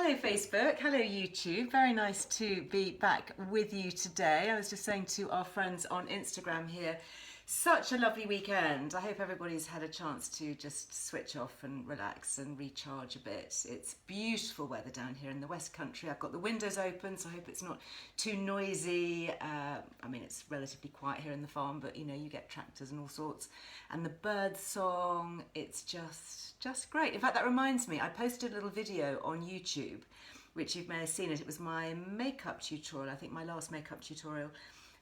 Hello Facebook, hello YouTube. Very nice to be back with you today. I was just saying to our friends on Instagram here, such a lovely weekend. I hope everybody's had a chance to just switch off and relax and recharge a bit. It's beautiful weather down here in the West Country. I've got the windows open, so I hope it's not too noisy. I mean, it's relatively quiet here in the farm, but you know, you get tractors and all sorts. And the bird song, it's just great. In fact, that reminds me, I posted a little video on YouTube, which you may have seen it. It was my makeup tutorial, I think my last makeup tutorial.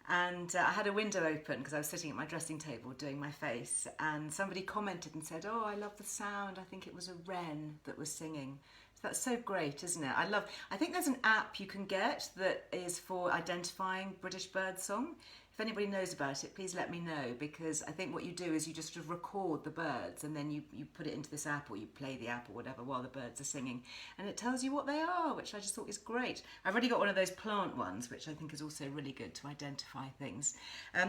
And I had a window open because I was sitting at my dressing table doing my face, and somebody commented and said, "Oh, I love the sound. I think it was a wren that was singing." So that's so great, isn't it? I think there's an app you can get that is for identifying British bird song. If anybody knows about it, please let me know, because I think what you do is you just sort of record the birds and then you put it into this app, or you play the app or whatever while the birds are singing, and it tells you what they are, which I just thought is great. I've already got one of those plant ones, which I think is also really good to identify things.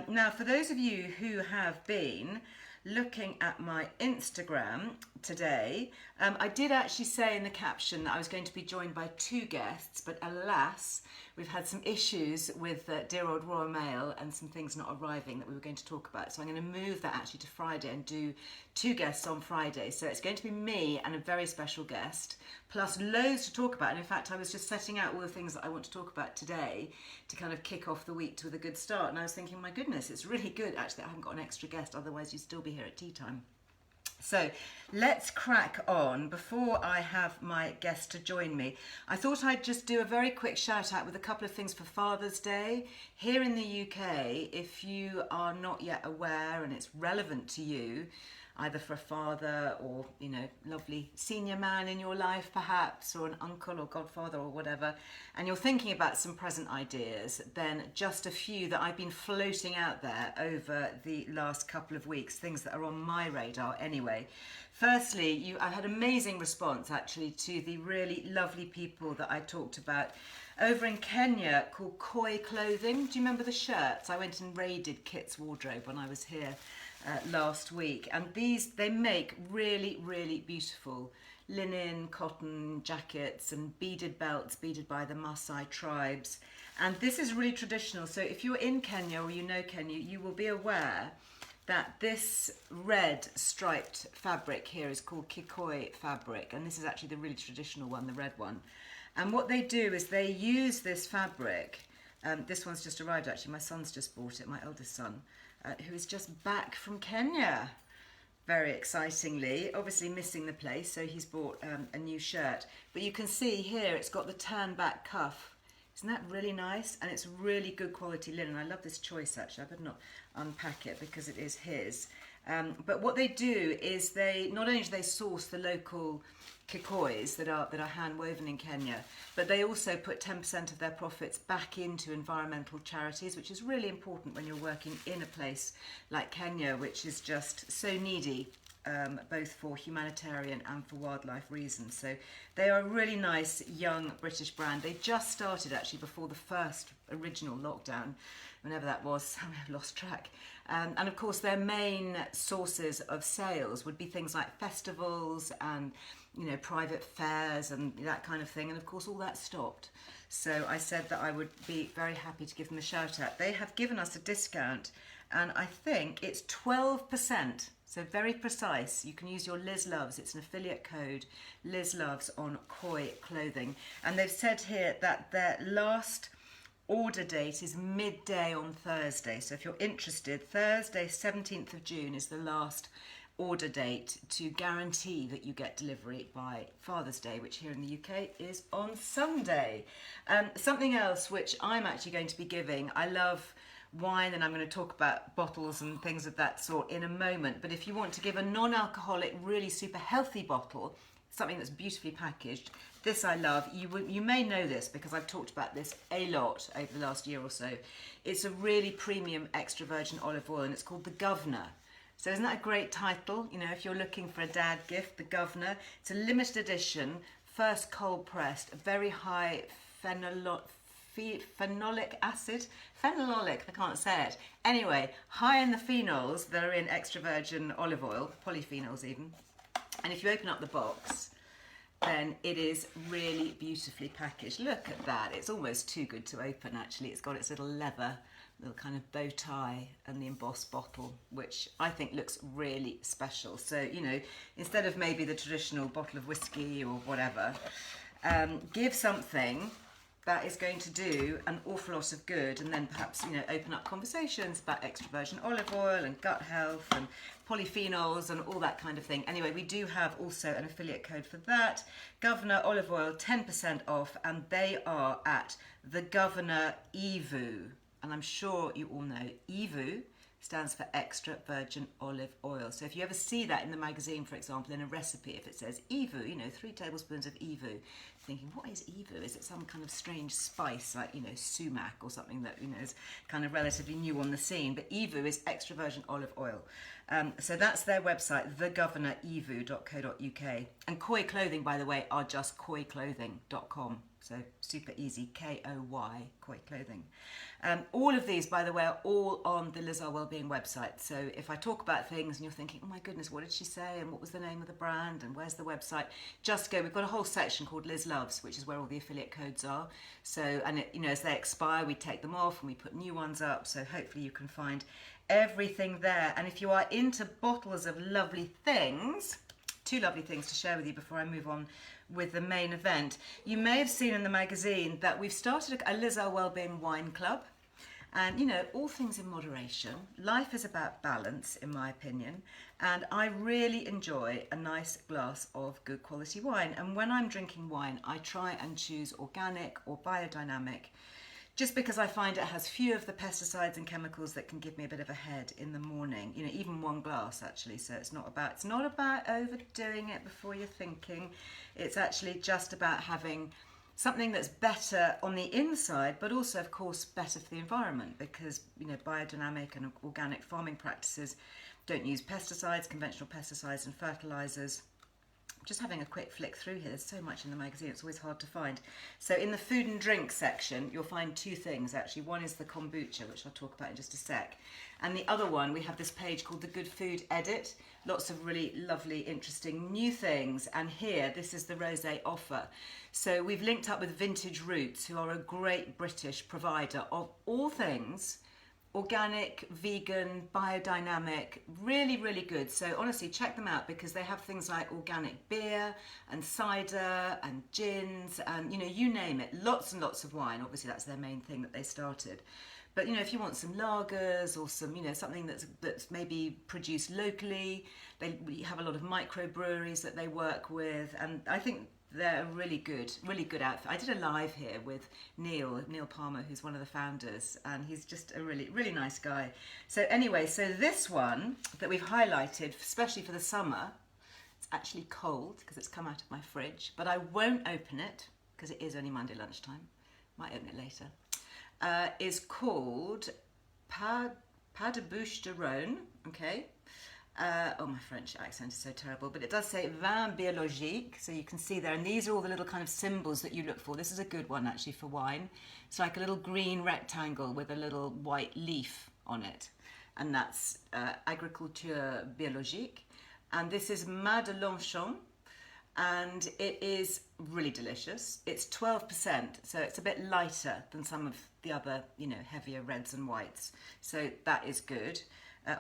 Now, for those of you who have been looking at my Instagram today, I did actually say in the caption that I was going to be joined by 2 guests, but alas, we've had some issues with dear old Royal Mail and some things not arriving that we were going to talk about. So I'm going to move that actually to Friday and do 2 guests on Friday. So it's going to be me and a very special guest, plus loads to talk about. And in fact, I was just setting out all the things that I want to talk about today to kind of kick off the week with a good start. And I was thinking, my goodness, it's really good actually that I haven't got an extra guest, otherwise you'd still be here at tea time. So let's crack on. Before I have my guest to join me, I thought I'd just do a very quick shout out with a couple of things for Father's Day. Here in the UK, if you are not yet aware and it's relevant to you, either for a father or, you know, lovely senior man in your life perhaps, or an uncle or godfather or whatever, and you're thinking about some present ideas, then just a few that I've been floating out there over the last couple of weeks, things that are on my radar anyway. Firstly, I had amazing response actually to the really lovely people that I talked about over in Kenya called Koi Clothing. Do you remember the shirts? I went and raided Kit's wardrobe when I was here last week, and they make really beautiful linen, cotton jackets and beaded belts, beaded by the Maasai tribes. And this is really traditional. So if you're in Kenya or you know Kenya, you will be aware that this red striped fabric here is called kikoi fabric, and this is actually the really traditional one, the red one. And what they do is they use this fabric. This one's just arrived actually, my son's just bought it, my eldest son, who is just back from Kenya, very excitingly, obviously missing the place, so he's bought a new shirt. But you can see here it's got the turn back cuff. Isn't that really nice? And it's really good quality linen. I love this choice actually. I better not unpack it because it is his. But what they do is they not only do they source the local kikois that are hand woven in Kenya, but they also put 10% of their profits back into environmental charities, which is really important when you're working in a place like Kenya, which is just so needy, both for humanitarian and for wildlife reasons. So they are a really nice young British brand. They just started actually before the first original lockdown, whenever that was. I've lost track. And of course their main sources of sales would be things like festivals and, you know, private fairs and that kind of thing, and of course all that stopped. So I said that I would be very happy to give them a shout out. They have given us a discount, and I think it's 12%, so very precise. You can use your Liz Loves, it's an affiliate code, Liz Loves, on Koi Clothing. And they've said here that their last order date is midday on Thursday. So if you're interested, Thursday 17th of June is the last order date to guarantee that you get delivery by Father's Day, which here in the UK is on Sunday. Something else which I'm actually going to be giving, I love wine, and I'm going to talk about bottles and things of that sort in a moment, but if you want to give a non-alcoholic, really super healthy bottle, something that's beautifully packaged, this I love. You may know this because I've talked about this a lot over the last year or so. It's a really premium extra virgin olive oil, and it's called the Governor. So isn't that a great title? You know, if you're looking for a dad gift, the Governor. It's a limited edition, first cold pressed, very high phenolic acid. Phenolic, I can't say it. Anyway, high in the phenols that are in extra virgin olive oil, polyphenols even. And if you open up the box, then again, it is really beautifully packaged. Look at that. It's almost too good to open, actually. It's got its little leather, little kind of bow tie, and the embossed bottle, which I think looks really special. So, you know, instead of maybe the traditional bottle of whiskey or whatever, give something that is going to do an awful lot of good, and then perhaps, you know, open up conversations about extra virgin olive oil and gut health and polyphenols and all that kind of thing. Anyway, we do have also an affiliate code for that. Governor Olive Oil, 10% off, and they are at the Governor EVU. And I'm sure you all know EVU stands for extra virgin olive oil. So if you ever see that in the magazine, for example, in a recipe, if it says EVU, you know, 3 tablespoons of EVU, thinking, what is EVU? Is it some kind of strange spice like, you know, sumac or something that, you know, is kind of relatively new on the scene? But EVU is extra virgin olive oil. So that's their website, thegovernorevu.co.uk. And Koi Clothing, by the way, are just koiclothing.com. So super easy, K-O-Y, Koi Clothing. All of these, by the way, are all on the Earle Wellbeing website. So if I talk about things and you're thinking, oh my goodness, what did she say? And what was the name of the brand? And where's the website? Just go. We've got a whole section called Liz Loves, which is where all the affiliate codes are. So, and it, you know, as they expire, we take them off and we put new ones up. So hopefully you can find everything there. And if you are into bottles of lovely things, 2 lovely things to share with you before I move on with the main event. You may have seen in the magazine that we've started a Earle Wellbeing wine club. And, you know, all things in moderation. Life is about balance, in my opinion. And I really enjoy a nice glass of good quality wine. And when I'm drinking wine, I try and choose organic or biodynamic, just because I find it has few of the pesticides and chemicals that can give me a bit of a head in the morning. You know, even 1 glass, actually. So it's not about overdoing it before you're thinking. It's actually just about having something that's better on the inside, but also, of course, better for the environment, because, you know, biodynamic and organic farming practices don't use pesticides, conventional pesticides and fertilizers. Just having a quick flick through here, there's so much in the magazine, it's always hard to find. So in the food and drink section, you'll find 2 things actually. One is the kombucha, which I'll talk about in just a sec. And the other one, we have this page called the Good Food Edit. Lots of really lovely, interesting new things. And here, this is the rosé offer. So we've linked up with Vintage Roots, who are a great British provider of all things organic, vegan, biodynamic, really, really good. So honestly, check them out, because they have things like organic beer and cider and gins and, you know, you name it, lots and lots of wine. Obviously, that's their main thing that they started. But, you know, if you want some lagers or some, you know, something that's maybe produced locally, they have a lot of microbreweries that they work with. And I think they're a really good outfit. I did a live here with Neil Palmer, who's one of the founders, and he's just a really, really nice guy. So anyway, so this one that we've highlighted, especially for the summer, it's actually cold because it's come out of my fridge, but I won't open it because it is only Monday lunchtime. Might open it later. Is called Pas de Bouche de Rhône, okay? Oh, my French accent is so terrible, but it does say vin biologique, so you can see there, and these are all the little kind of symbols that you look for. This is a good one actually for wine. It's like a little green rectangle with a little white leaf on it, and that's agriculture biologique. And this is Mas de Longchamp, and it is really delicious. It's 12%, so it's a bit lighter than some of the other, you know, heavier reds and whites, so that is good.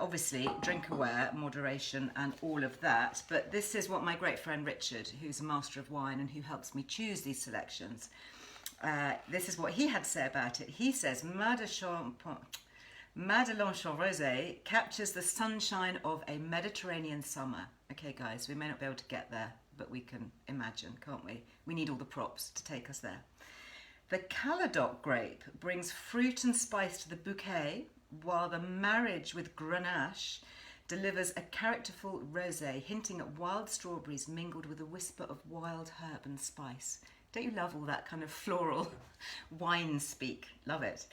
Obviously, drink aware, moderation, and all of that. But this is what my great friend Richard, who's a master of wine and who helps me choose these selections, this is what he had to say about it. He says, Mas de Longchamp Rosé captures the sunshine of a Mediterranean summer. Okay, guys, we may not be able to get there, but we can imagine, can't we? We need all the props to take us there. The Caladoc grape brings fruit and spice to the bouquet, while the marriage with Grenache delivers a characterful rosé hinting at wild strawberries mingled with a whisper of wild herb and spice. Don't you love all that kind of floral wine speak? Love it.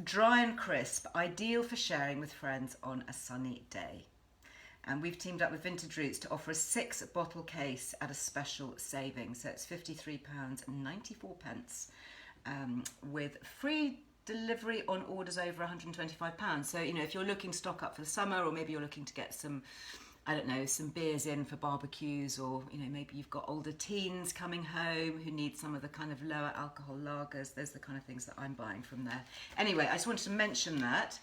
Dry and crisp, ideal for sharing with friends on a sunny day. And we've teamed up with Vintage Roots to offer a 6-bottle case at a special saving. So it's £53.94 with free delivery on orders over £125. So, you know, if you're looking to stock up for the summer, or maybe you're looking to get some I don't know, some beers in for barbecues, or, you know, maybe you've got older teens coming home who need some of the kind of lower alcohol lagers. Those are the kind of things that I'm buying from there. Anyway, I just wanted to mention that.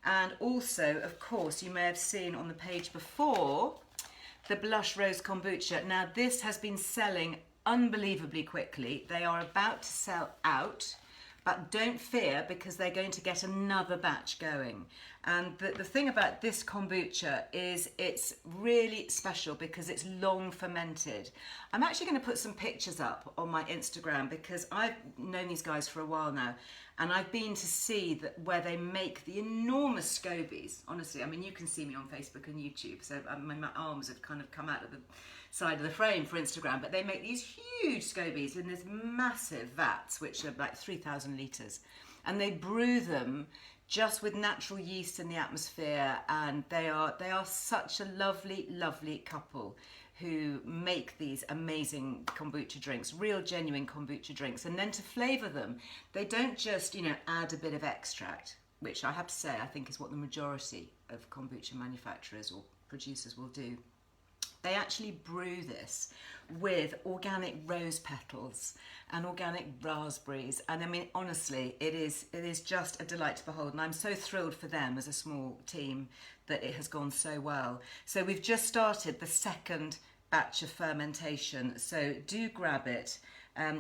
And also, of course, you may have seen on the page before the Blush Rose Kombucha. Now, this has been selling unbelievably quickly. They are about to sell out, but don't fear, because they're going to get another batch going. And the thing about this kombucha is it's really special because it's long fermented. I'm actually going to put some pictures up on my Instagram, because I've known these guys for a while now, and I've been to see that where they make the enormous scobies. Honestly, I mean, you can see me on Facebook and YouTube, so my arms have kind of come out of the side of the frame for Instagram, but they make these huge scobies in this massive vats, which are like 3,000 litres, and they brew them just with natural yeast in the atmosphere, and they are such a lovely couple who make these amazing kombucha drinks, real genuine kombucha drinks. And then to flavour them, they don't just, you know, add a bit of extract, which I have to say I think is what the majority of kombucha manufacturers or producers will do. They actually brew this with organic rose petals and organic raspberries, and I mean, honestly, it is just a delight to behold, and I'm so thrilled for them as a small team that it has gone so well. So we've just started the second batch of fermentation, so do grab it.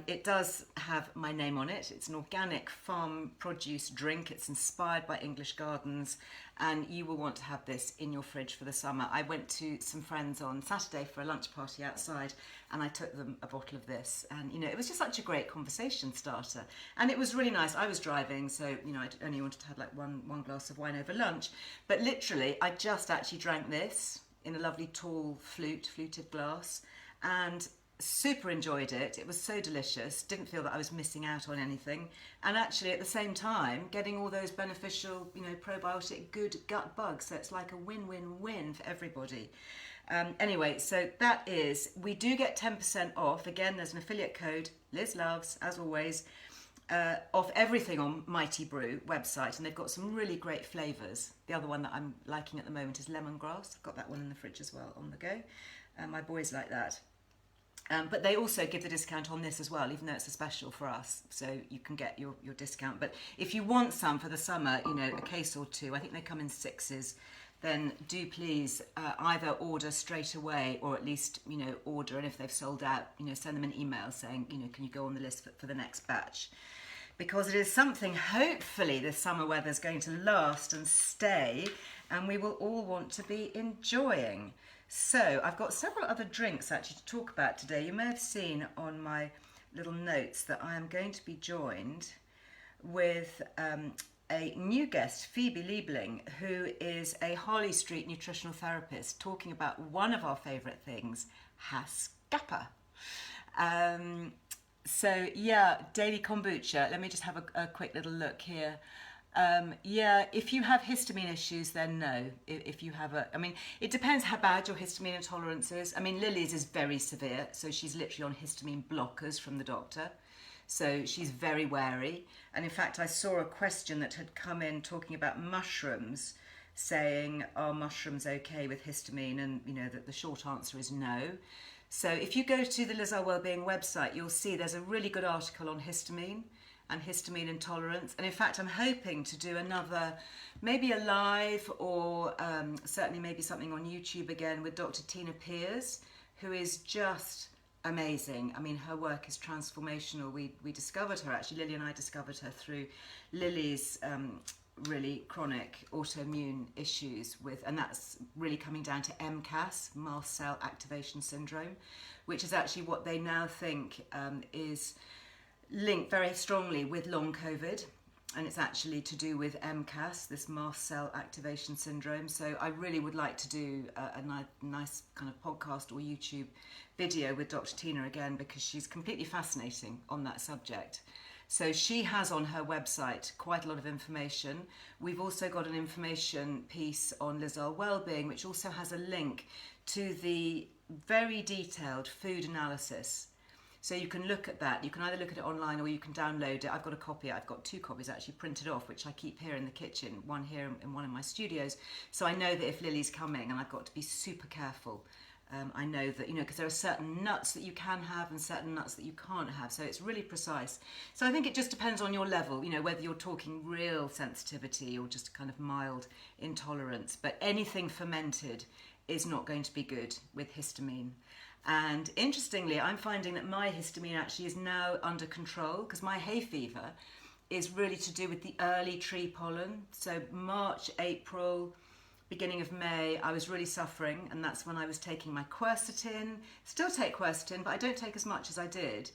It does have my name on it. It's an organic farm produce drink. It's inspired by English gardens, and you will want to have this in your fridge for the summer. I went to some friends on Saturday for a lunch party outside, and I took them a bottle of this, and, you know, it was just such a great conversation starter, and it was really nice. I was driving, so, you know, I only wanted to have like one glass of wine over lunch, but literally I just actually drank this in a lovely tall fluted glass, and super enjoyed it. It was so delicious, didn't feel that I was missing out on anything, and actually at the same time getting all those beneficial, you know, probiotic good gut bugs. So it's like a win-win-win for everybody. Anyway, so that is, we do get 10% off. Again, there's an affiliate code, Liz Loves, as always, off everything on Mighty Brew website, and they've got some really great flavours. The other one that I'm liking at the moment is lemongrass. I've got that one in the fridge as well, on the go. My boys like that. But they also give the discount on this as well, even though it's a special for us, so you can get your discount. But if you want some for the summer, you know, a case or two, I think they come in 6s, then do please either order straight away, or at least, you know, order, and if they've sold out, you know, send them an email saying, you know, can you go on the list for the next batch? Because it is something, hopefully, this summer weather's going to last and stay, and we will all want to be enjoying. So I've got several other drinks actually to talk about today. You may have seen on my little notes that I am going to be joined with a new guest, Phoebe Liebling, who is a Harley Street nutritional therapist, talking about one of our favourite things, Haskapa. So yeah, daily kombucha. Let me just have a quick little look here. Yeah, if you have histamine issues, then no. If you have I mean, it depends how bad your histamine intolerance is. I mean, Lily's is very severe, so she's literally on histamine blockers from the doctor. So she's very wary. And in fact, I saw a question that had come in talking about mushrooms, saying, are mushrooms okay with histamine? And, you know, that the short answer is no. So if you go to the Earle Wellbeing website, you'll see there's a really good article on histamine and histamine intolerance. And in fact, I'm hoping to do another, maybe a live, or certainly maybe something on YouTube again with Dr. Tina Pearce, who is just amazing. I mean, her work is transformational. We discovered her, actually, Lily and I discovered her through Lily's really chronic autoimmune issues and that's really coming down to MCAS, mast cell activation syndrome, which is actually what they now think is linked very strongly with long COVID, and it's actually to do with MCAS, this mast cell activation syndrome. So I really would like to do a nice kind of podcast or YouTube video with Dr. Tina again, because she's completely fascinating on that subject. So she has on her website quite a lot of information. We've also got an information piece on Earle Wellbeing, which also has a link to the very detailed food analysis. So you can look at that. You can either look at it online or you can download it. I've got a copy. I've got 2 copies actually printed off, which I keep here in the kitchen, one here and one in my studios. So I know that if Lily's coming, and I've got to be super careful. I know that, because there are certain nuts that you can have and certain nuts that you can't have. So it's really precise. So I think it just depends on your level, whether you're talking real sensitivity or just a kind of mild intolerance. But anything fermented is not going to be good with histamine. And interestingly, I'm finding that my histamine actually is now under control, because my hay fever is really to do with the early tree pollen. So March, April, beginning of May, I was really suffering, and that's when I was taking my quercetin. Still take quercetin, but I don't take as much as I did.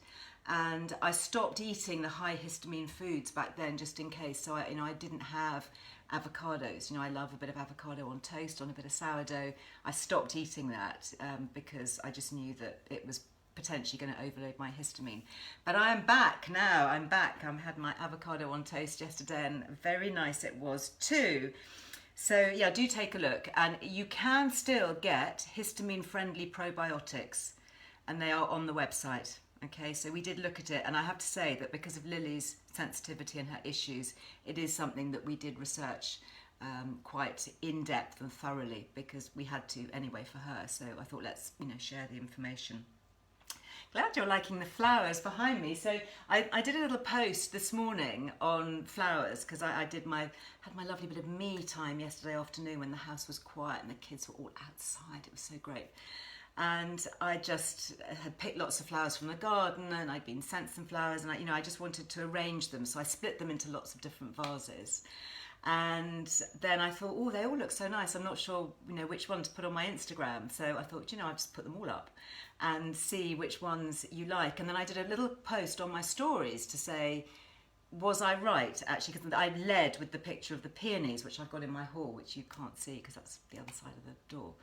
And I stopped eating the high histamine foods back then, just in case. So I didn't have avocados. I love a bit of avocado on toast, on a bit of sourdough. I stopped eating that because I just knew that it was potentially going to overload my histamine. But I am back now. I'm back. I had my avocado on toast yesterday, and very nice it was too. So yeah, do take a look, and you can still get histamine-friendly probiotics, and they are on the website. Okay, so we did look at it, and I have to say that because of Lily's sensitivity and her issues, it is something that we did research quite in depth and thoroughly, because we had to anyway for her. So I thought, let's share the information. Glad you're liking the flowers behind me. So I did a little post this morning on flowers, because I had my lovely bit of me time yesterday afternoon when the house was quiet and the kids were all outside. It was so great. And I just had picked lots of flowers from the garden, and I'd been sent some flowers, and I just wanted to arrange them. So I split them into lots of different vases. And then I thought, oh, they all look so nice. I'm not sure, which one to put on my Instagram. So I thought, I'll just put them all up and see which ones you like. And then I did a little post on my stories to say, was I right, actually? Because I led with the picture of the peonies, which I've got in my hall, which you can't see because that's the other side of the door.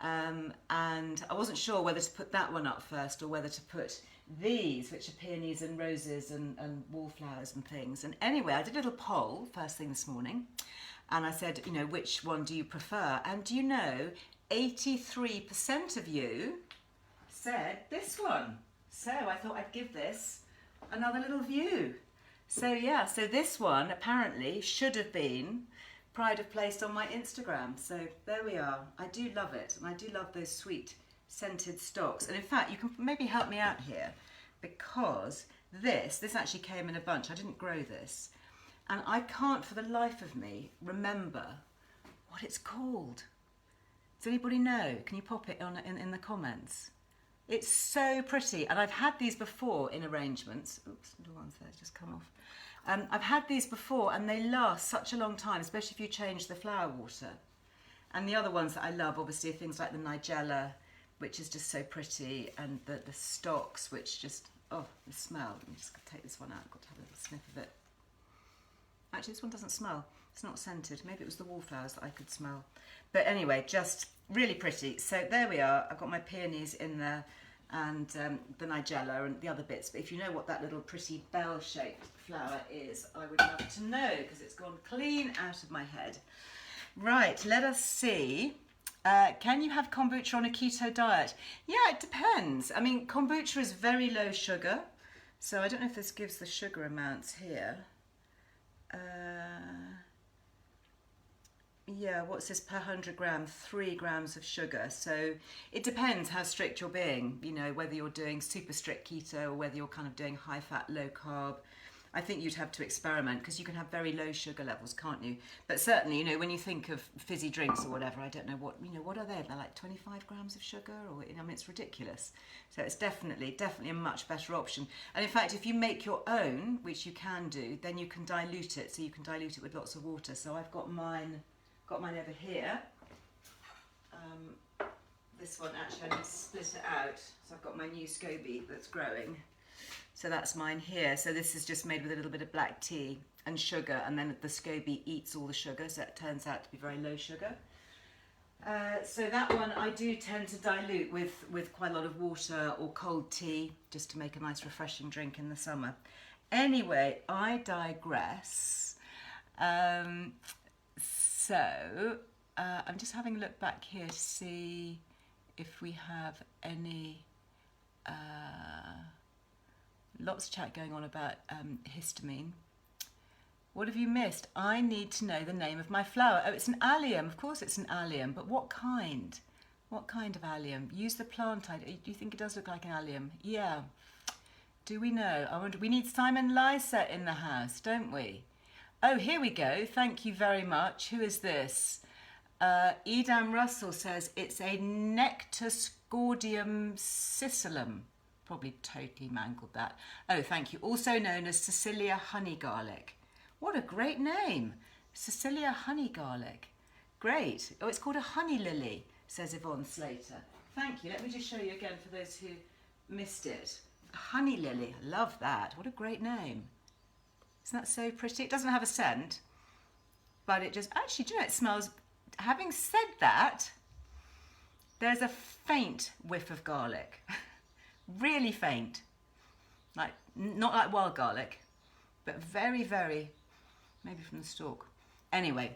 And I wasn't sure whether to put that one up first or whether to put these, which are peonies and roses and wallflowers and things. And anyway, I did a little poll first thing this morning, and I said, which one do you prefer? And 83% of you said this one. So I thought I'd give this another little view. So yeah, so this one apparently should have been Pride of placed on my Instagram. So there we are. I do love it, and I do love those sweet scented stalks. And in fact, you can maybe help me out here, because this actually came in a bunch. I didn't grow this, and I can't for the life of me remember what it's called. Does anybody know? Can you pop it on in the comments? It's so pretty, and I've had these before in arrangements. Oops, the ones there just come off. I've had these before, and they last such a long time, especially if you change the flower water. And the other ones that I love, obviously, are things like the nigella, which is just so pretty, and the stocks, which just, oh, the smell. Let me just take this one out. I've got to have a little sniff of it. Actually, this one doesn't smell. It's not scented. Maybe it was the wallflowers that I could smell. But anyway, just really pretty. So there we are. I've got my peonies in there, and the nigella and the other bits. But if you know what that little pretty bell-shaped flower is, I would love to know, because it's gone clean out of my head. Right, let us see. Can you have kombucha on a keto diet? Yeah, it depends. I mean, kombucha is very low sugar, so I don't know if this gives the sugar amounts here. Yeah, what's this per 100 grams? 3 grams of sugar. So it depends how strict you're being, whether you're doing super strict keto or whether you're kind of doing high fat, low carb. I think you'd have to experiment, because you can have very low sugar levels, can't you? But certainly, when you think of fizzy drinks or whatever, I don't know what are they? They're like 25 grams of sugar, or it's ridiculous. So it's definitely a much better option. And in fact, if you make your own, which you can do, then you can dilute it. So you can dilute it with lots of water. So I've got mine over here. This one, actually, I need to split it out. So I've got my new SCOBY that's growing. So that's mine here. So this is just made with a little bit of black tea and sugar, and then the SCOBY eats all the sugar, so it turns out to be very low sugar. So that one I do tend to dilute with quite a lot of water or cold tea, just to make a nice refreshing drink in the summer. Anyway, I digress. So I'm just having a look back here to see if we have any... lots of chat going on about histamine. What have you missed? I need to know the name of my flower. Oh, it's an allium. Of course it's an allium, but what kind? What kind of allium? Use the plant ID. Do you think it does look like an allium? Yeah. Do we know? I wonder. We need Simon Lyset in the house, don't we? Oh, here we go. Thank you very much. Who is this? Edam Russell says it's a Nectascordium sicillum. Probably totally mangled that. Oh, thank you. Also known as Cecilia honey garlic. What a great name. Cecilia honey garlic. Great. Oh, it's called a honey lily, says Yvonne Slater. Thank you. Let me just show you again for those who missed it. Honey lily. I love that. What a great name. Isn't that so pretty? It doesn't have a scent, but it just, actually, do you know, it smells, having said that, there's a faint whiff of garlic. Really faint. Like, not like wild garlic, but very, very, maybe from the stalk. Anyway,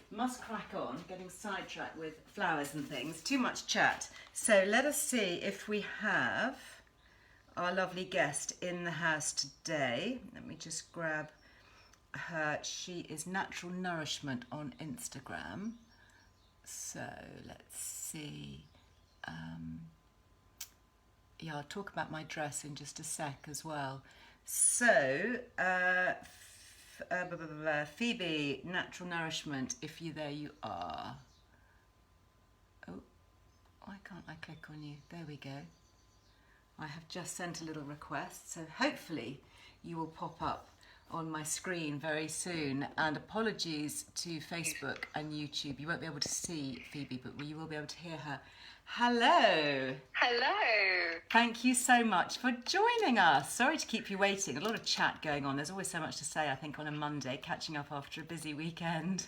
must crack on, getting sidetracked with flowers and things. Too much chat. So let us see if we have our lovely guest in the house today. Let me just grab her. She is Natural Nourishment on Instagram. So let's see. Yeah, I'll talk about my dress in just a sec as well. So, Phoebe, Natural Nourishment, if you there you are. Oh, why can't I click on you? There we go. I have just sent a little request, so hopefully you will pop up on my screen very soon. And apologies to Facebook and YouTube. You won't be able to see Phoebe, but you will be able to hear her. Hello. Hello. Thank you so much for joining us. Sorry to keep you waiting. A lot of chat going on. There's always so much to say, I think, on a Monday, catching up after a busy weekend.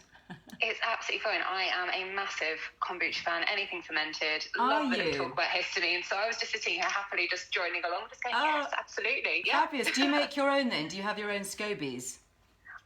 It's absolutely fine. I am a massive kombucha fan, anything fermented. Love that we talk about histamine. So I was just sitting here happily just joining along, just going, yes, absolutely. Yeah. Fabulous. Do you make your own then? Do you have your own scobies?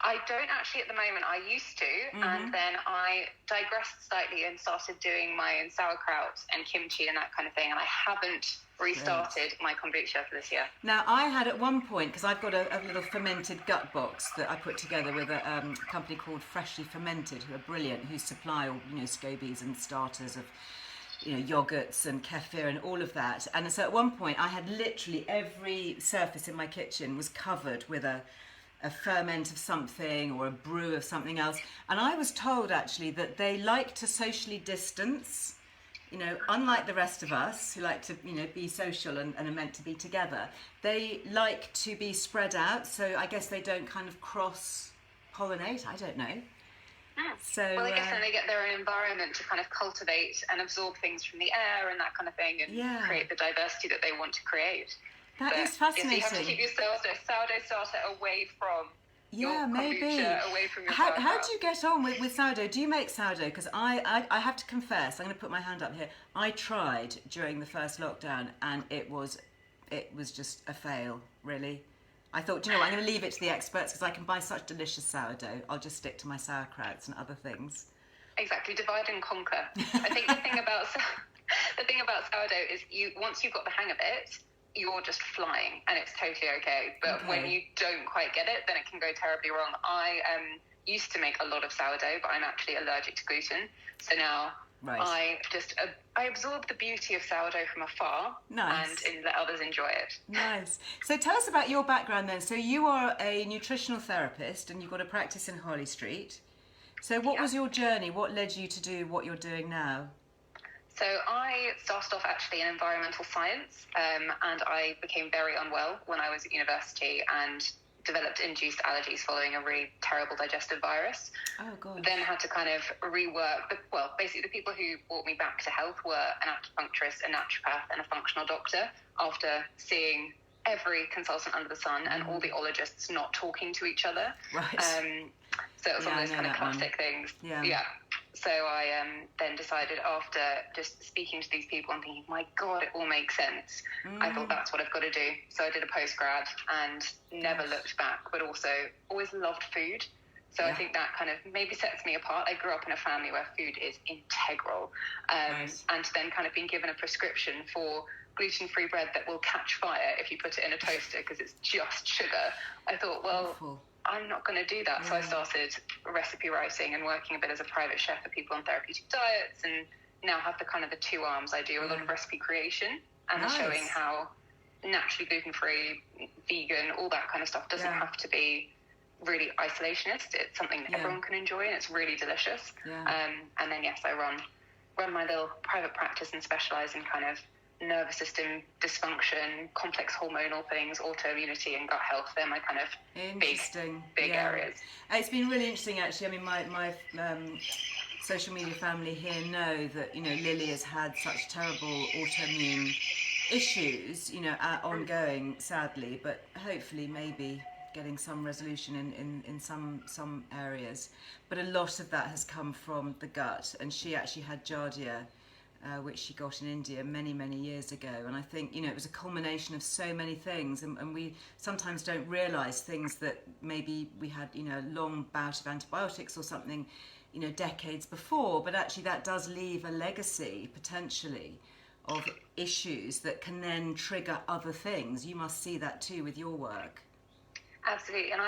I don't actually at the moment. I used to, and then I digressed slightly and started doing my own sauerkraut and kimchi and that kind of thing, and I haven't restarted my kombucha for this year. Now, I had at one point, because I've got a little fermented gut box that I put together with a company called Freshly Fermented, who are brilliant, who supply all, scobies and starters of, yogurts and kefir and all of that. And so at one point, I had literally every surface in my kitchen was covered with a ferment of something or a brew of something else. And I was told actually that they like to socially distance, unlike the rest of us who like to, be social and are meant to be together. They like to be spread out. So I guess they don't kind of cross-pollinate. I don't know. So, well, I guess then they get their own environment to kind of cultivate and absorb things from the air and that kind of thing and create the diversity that they want to create. That is fascinating. You have to keep your sourdough starter away from your kombucha, away from your How do you get on with sourdough? Do you make sourdough? Because I have to confess, I'm going to put my hand up here. I tried during the first lockdown and it was just a fail, really. I thought, I'm going to leave it to the experts because I can buy such delicious sourdough. I'll just stick to my sauerkrauts and other things. Exactly, divide and conquer. I think the thing about sourdough is once you've got the hang of it, you're just flying and it's totally okay. But when you don't quite get it, then it can go terribly wrong. I used to make a lot of sourdough, but I'm actually allergic to gluten. So now I absorb the beauty of sourdough from afar and let others enjoy it. Nice. So tell us about your background then. So you are a nutritional therapist and you've got a practice in Harley Street. So what was your journey? What led you to do what you're doing now? So I started off actually in environmental science, and I became very unwell when I was at university and developed induced allergies following a really terrible digestive virus. Oh, God. Then had to kind of rework. Basically the people who brought me back to health were an acupuncturist, a naturopath, and a functional doctor after seeing every consultant under the sun and all the ologists not talking to each other. Right. So it was one of those kind of classic things. Yeah. So I then decided after just speaking to these people and thinking, my God, it all makes sense. I thought that's what I've got to do. So I did a postgrad and never looked back, but also always loved food. So I think that kind of maybe sets me apart. I grew up in a family where food is integral, Nice. and then kind of being given a prescription for gluten-free bread that will catch fire if you put it in a toaster because it's just sugar. I thought, well, Awful. I'm not going to do that. So I started recipe writing and working a bit as a private chef for people on therapeutic diets, and now have the kind of the two arms. I do a lot of recipe creation and showing how naturally gluten-free, vegan, all that kind of stuff doesn't have to be really isolationist. It's something that everyone can enjoy, and it's really delicious. And then I run my little private practice and specialize in kind of nervous system dysfunction, complex hormonal things, autoimmunity and gut health. They're my kind of big areas. It's been really interesting, actually. I mean, my social media family here know that, you know, Lily has had such terrible autoimmune issues, you know, ongoing, sadly, but hopefully maybe getting some resolution in some areas. But a lot of that has come from the gut, and she actually had giardia, which she got in India many years ago. And I think, you know, it was a culmination of so many things, and we sometimes don't realise things that maybe we had, you know, a long bout of antibiotics or something, you know, decades before, but actually that does leave a legacy potentially of issues that can then trigger other things. You must see that too with your work. Absolutely. And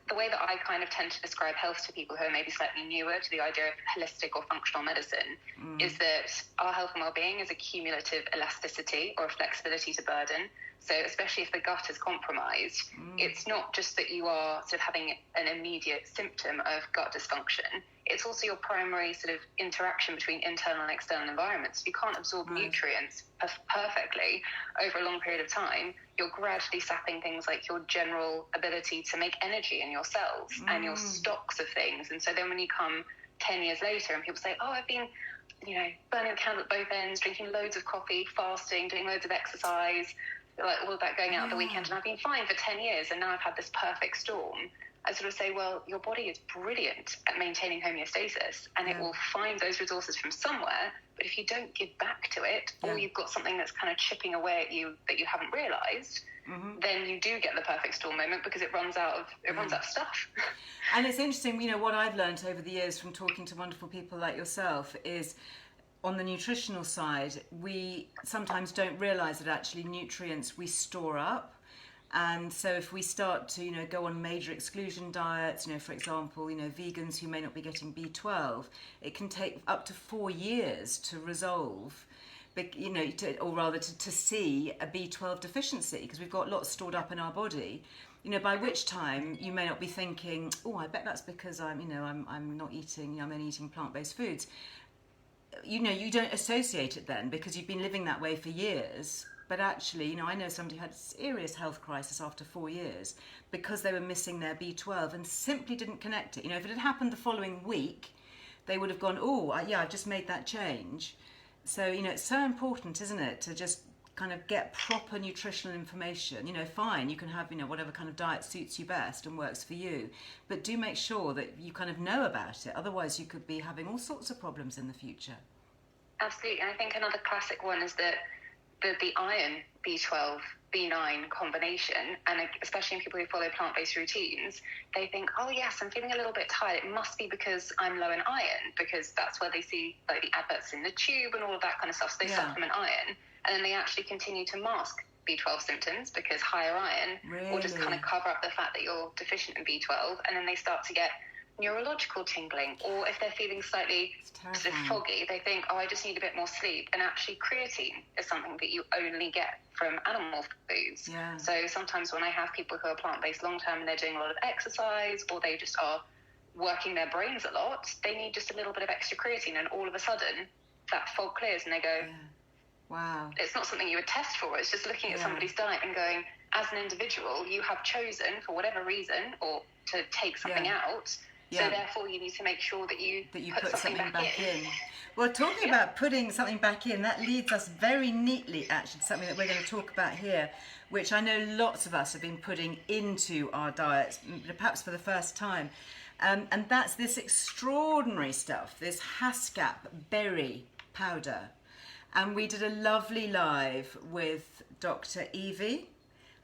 the way that I kind of tend to describe health to people who are maybe slightly newer to the idea of holistic or functional medicine is that our health and well-being is a cumulative elasticity or a flexibility to burden. So especially if the gut is compromised, it's not just that you are sort of having an immediate symptom of gut dysfunction. It's also your primary sort of interaction between internal and external environments. If you can't absorb nutrients perfectly over a long period of time, you're gradually sapping things like your general ability to make energy in your cells and your stocks of things. And so then when you come 10 years later and people say, oh, I've been, you know, burning the candle at both ends, drinking loads of coffee, fasting, doing loads of exercise, like all of that going out at the weekend, and I've been fine for 10 years and now I've had this perfect storm. I sort of say, well, your body is brilliant at maintaining homeostasis, and it will find those resources from somewhere. But if you don't give back to it, or you've got something that's kind of chipping away at you that you haven't realised, then you do get the perfect storm moment because it runs out of stuff. And it's interesting, you know, what I've learned over the years from talking to wonderful people like yourself is, on the nutritional side, we sometimes don't realise that actually nutrients we store up. And so if we start to, you know, go on major exclusion diets, you know, for example, you know, vegans who may not be getting B12, it can take up to 4 years to resolve, you know, to see a B12 deficiency, because we've got lots stored up in our body, you know, by which time you may not be thinking, oh, I bet that's because I'm not eating, I'm only eating plant-based foods. You know, you don't associate it then because you've been living that way for years. But actually, you know, I know somebody who had a serious health crisis after 4 years because they were missing their B12 and simply didn't connect it. You know, if it had happened the following week, they would have gone, oh, I've just made that change. So, you know, it's so important, isn't it, to just kind of get proper nutritional information. You know, fine, you can have, you know, whatever kind of diet suits you best and works for you, but do make sure that you kind of know about it. Otherwise, you could be having all sorts of problems in the future. Absolutely. And I think another classic one is that the iron B12 B9 combination, and especially in people who follow plant-based routines, they think, oh yes, I'm feeling a little bit tired, it must be because I'm low in iron, because that's where they see like the adverts in the tube and all of that kind of stuff. So they supplement iron, and then they actually continue to mask B12 symptoms because higher iron will just kind of cover up the fact that you're deficient in B12, and then they start to get neurological tingling, or if they're feeling slightly sort of foggy, they think, oh, I just need a bit more sleep. And actually creatine is something that you only get from animal foods. So sometimes when I have people who are plant-based long-term and they're doing a lot of exercise, or they just are working their brains a lot, they need just a little bit of extra creatine, and all of a sudden that fog clears and they go, wow. It's not something you would test for. It's just looking at somebody's diet and going, as an individual, you have chosen for whatever reason or to take something out. So therefore, you need to make sure that you put something back in. Well, talking about putting something back in, that leads us very neatly, actually, to something that we're going to talk about here, which I know lots of us have been putting into our diets, perhaps for the first time. And that's this extraordinary stuff, this Haskapa berry powder. And we did a lovely live with Dr. Evie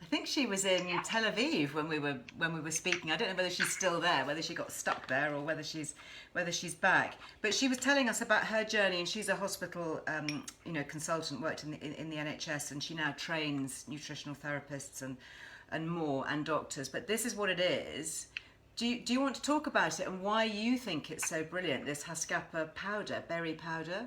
I think she was in Tel Aviv when we were speaking. I don't know whether she's still there, whether she got stuck there, or whether she's back. But she was telling us about her journey, and she's a hospital consultant, worked in the NHS, and she now trains nutritional therapists and more, and doctors. But this is what it is. Do you want to talk about it and why you think it's so brilliant, this Haskapa powder, berry powder?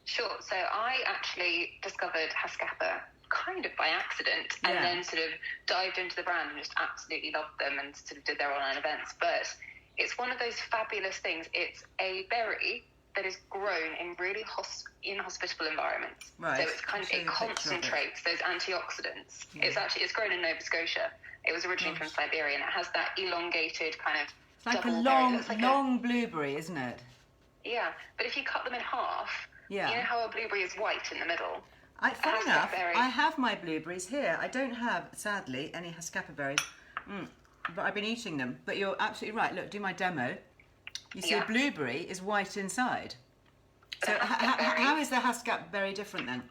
Sure. So I actually discovered Haskapa kind of by accident, and then sort of dived into the brand and just absolutely loved them and sort of did their online events. But it's one of those fabulous things. It's a berry that is grown in really inhospitable environments. Right. So it's kind of, it concentrates those antioxidants. Yeah. It's grown in Nova Scotia. It was originally from Siberia, and it has that elongated kind of it's like a long blueberry, isn't it? Yeah, but if you cut them in half, you know how a blueberry is white in the middle? Funny enough, I have my blueberries here. I don't have, sadly, any Haskapa berries, but I've been eating them. But you're absolutely right. Look, do my demo. You see, a blueberry is white inside. So how is the Haskapa berry different then?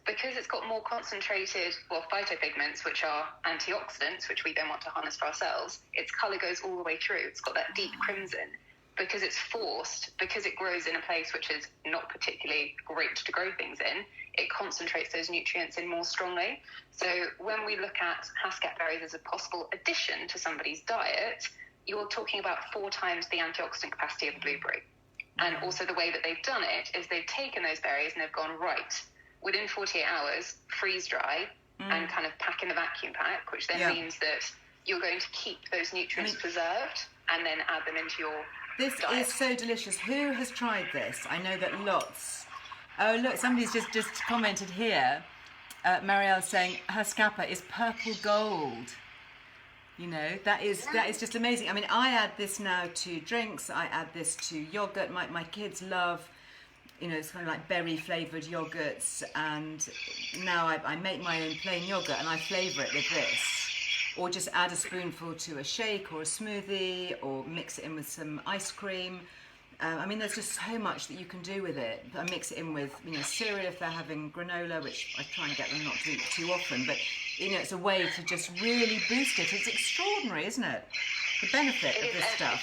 Because it's got more concentrated, phytopigments, which are antioxidants, which we then want to harness for ourselves. Its colour goes all the way through. It's got that deep crimson. Because it's forced, because it grows in a place which is not particularly great to grow things in, it concentrates those nutrients in more strongly. So when we look at Haskapa berries as a possible addition to somebody's diet, you're talking about 4 times the antioxidant capacity of a blueberry. And also the way that they've done it is they've taken those berries and they've gone, right, within 48 hours, freeze dry and kind of pack in a vacuum pack, which then means that you're going to keep those nutrients preserved and then add them into your This diet. is so delicious. Who has tried this? I know that lots. Oh, look, somebody's just commented here. Marielle saying Haskapa is purple gold. You know, that is just amazing. I mean, I add this now to drinks. I add this to yogurt. My kids love, it's kind of like berry flavoured yogurts. And now I make my own plain yogurt and I flavour it with this. Or just add a spoonful to a shake or a smoothie, or mix it in with some ice cream. I mean, there's just so much that you can do with it. I mix it in with, cereal if they're having granola, which I try and get them not to eat too often. But, it's a way to just really boost it. It's extraordinary, isn't it? The benefit of this stuff.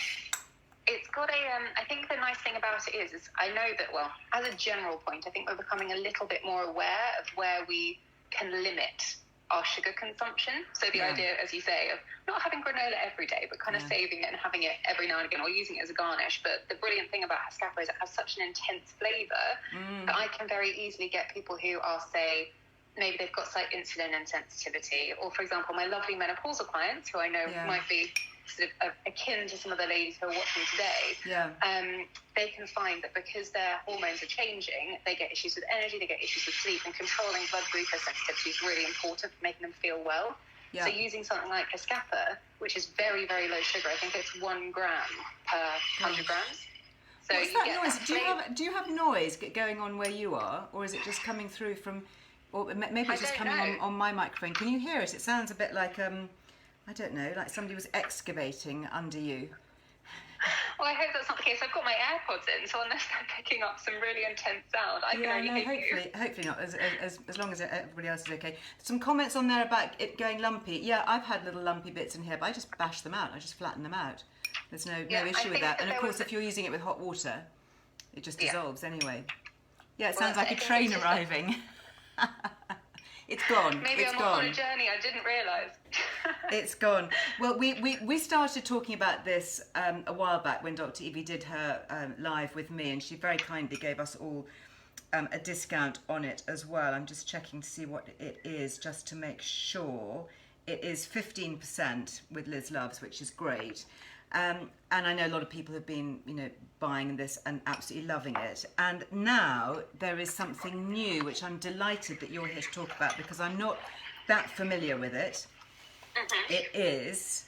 It's got I think the nice thing about it is I know that, as a general point, I think we're becoming a little bit more aware of where we can limit our sugar consumption. So the idea, as you say, of not having granola every day, but kind of saving it and having it every now and again, or using it as a garnish. But the brilliant thing about Haskapa is it has such an intense flavour that I can very easily get people who are, say, maybe they've got slight insulin insensitivity, or for example, my lovely menopausal clients who I know might be sort of akin to some of the ladies who are watching today, they can find that because their hormones are changing, they get issues with energy, they get issues with sleep, and controlling blood glucose sensitivity is really important for making them feel well. So using something like Haskapa, which is very, very low sugar, I think it's 1 gram per 100 grams. So what's that noise? Do you have noise going on where you are, or is it just coming through from, or maybe it's just coming on my microphone? Can you hear it? It sounds a bit like I don't know, like somebody was excavating under you. Well, I hope that's not the case. I've got my AirPods in, so unless they're picking up some really intense sound, I can only hear you. Hopefully not, as long as everybody else is okay. Some comments on there about it going lumpy. Yeah, I've had little lumpy bits in here, but I just bash them out. I just flatten them out. There's no issue with that. And of course, if you're using it with hot water, it just dissolves anyway. Yeah, it sounds like a train arriving. It's gone. Maybe I'm on a journey I didn't realise. It's gone. Well, we started talking about this a while back when Dr. Evie did her live with me, and she very kindly gave us all a discount on it as well. I'm just checking to see what it is, just to make sure. It is 15% with Liz Loves, which is great. And I know a lot of people have been, buying this and absolutely loving it. And now there is something new, which I'm delighted that you're here to talk about, because I'm not that familiar with it. It is,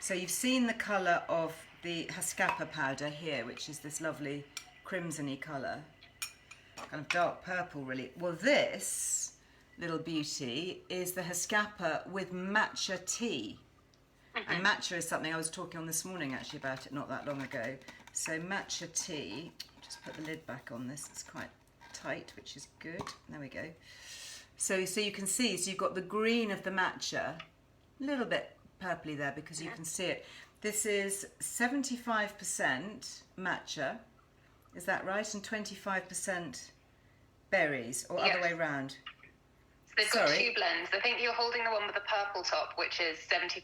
so you've seen the colour of the Haskapa powder here, which is this lovely crimson-y colour, kind of dark purple really. Well, this little beauty is the Haskapa with matcha tea. And matcha is something I was talking on this morning actually about it not that long ago. So matcha tea, just put the lid back on this, it's quite tight, which is good. There we go. So you can see, so you've got the green of the matcha, a little bit purpley there because you can see it. This is 75% matcha, is that right? And 25% berries, or other way round? So they've got two blends. I think you're holding the one with the purple top, which is 75%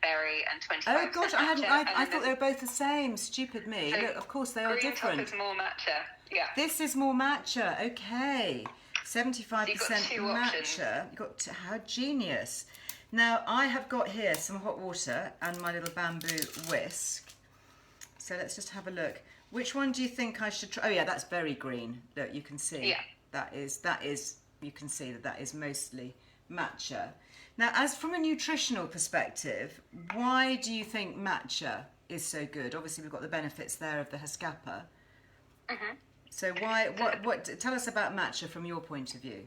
berry and 25% Oh gosh, matcha. I thought they were both the same. Stupid me. So look, of course they are green different. top is more matcha. Yeah. This is more matcha. Okay, 75% two matcha. You've got how genius. Now I have got here some hot water and my little bamboo whisk. So let's just have a look. Which one do you think I should try? Oh yeah, that's very green. Look, you can see. Yeah. That is. You can see that is mostly matcha. Now, as from a nutritional perspective, why do you think matcha is so good? Obviously, we've got the benefits there of the Haskapa. So why? What? Tell us about matcha from your point of view.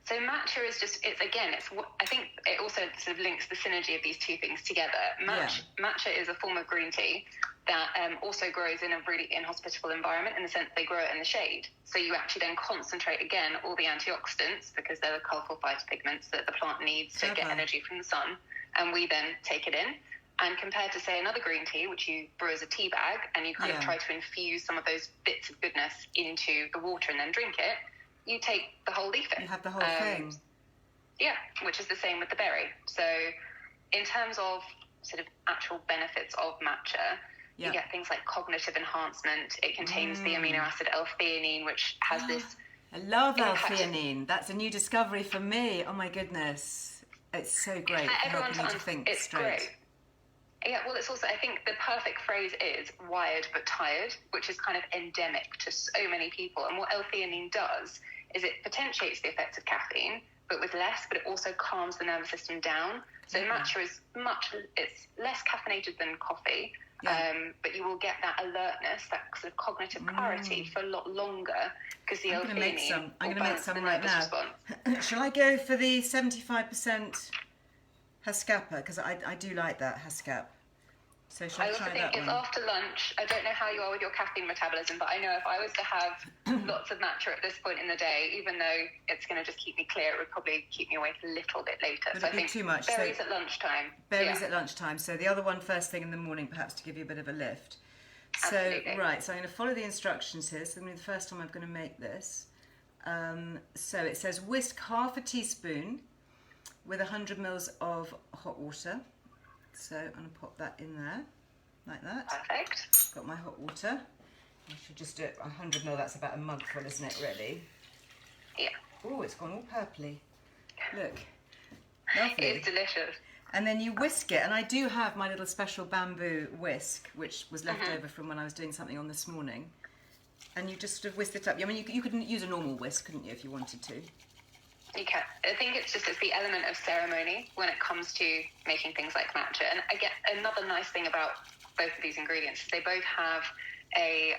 So matcha is just, I think it also sort of links the synergy of these two things together. Matcha is a form of green tea that also grows in a really inhospitable environment, in the sense they grow it in the shade. So you actually then concentrate, again, all the antioxidants, because they're the colourful phytopigments that the plant needs to get energy from the sun, and we then take it in. And compared to, say, another green tea, which you brew as a tea bag, and you kind of try to infuse some of those bits of goodness into the water and then drink it, you take the whole leaf in. You have the whole thing. Yeah, which is the same with the berry. So in terms of sort of actual benefits of matcha, you get things like cognitive enhancement. It contains the amino acid L-theanine, which has this... I love L-theanine. That's a new discovery for me. Oh my goodness. It's so great for helping you to think straight. Great. Yeah, well, it's also, I think the perfect phrase is wired but tired, which is kind of endemic to so many people. And what L-theanine does is it potentiates the effects of caffeine, but with less, but it also calms the nervous system down. So matcha is it's less caffeinated than coffee, but you will get that alertness, that sort of cognitive clarity for a lot longer, because the L-theanine I'm going to make some right now. Shall I go for the 75% Haskapa? Because I do like that Haskap. So shall I try that one? I also think it's after lunch. I don't know how you are with your caffeine metabolism, but I know if I was to have lots of matcha at this point in the day, even though it's going to just keep me clear, it would probably keep me awake a little bit later. Would it be too much? Berries at lunchtime. Berries at lunchtime. So the other one first thing in the morning, perhaps to give you a bit of a lift. Absolutely. So, right, so I'm going to follow the instructions here. So the first time I'm going to make this. So it says whisk half a teaspoon with 100 mils of hot water. So I'm going to pop that in there, like that. Perfect. Got my hot water. I should just do it 100 mil, that's about a mugful, isn't it, really? Yeah. Oh, it's gone all purpley. Look. Lovely. It's delicious. And then you whisk it, and I do have my little special bamboo whisk, which was left over from when I was doing something on this morning. And you just sort of whisk it up. I mean, you could use a normal whisk, couldn't you, if you wanted to? You can. I think it's the element of ceremony when it comes to making things like matcha. And I get another nice thing about both of these ingredients is they both have a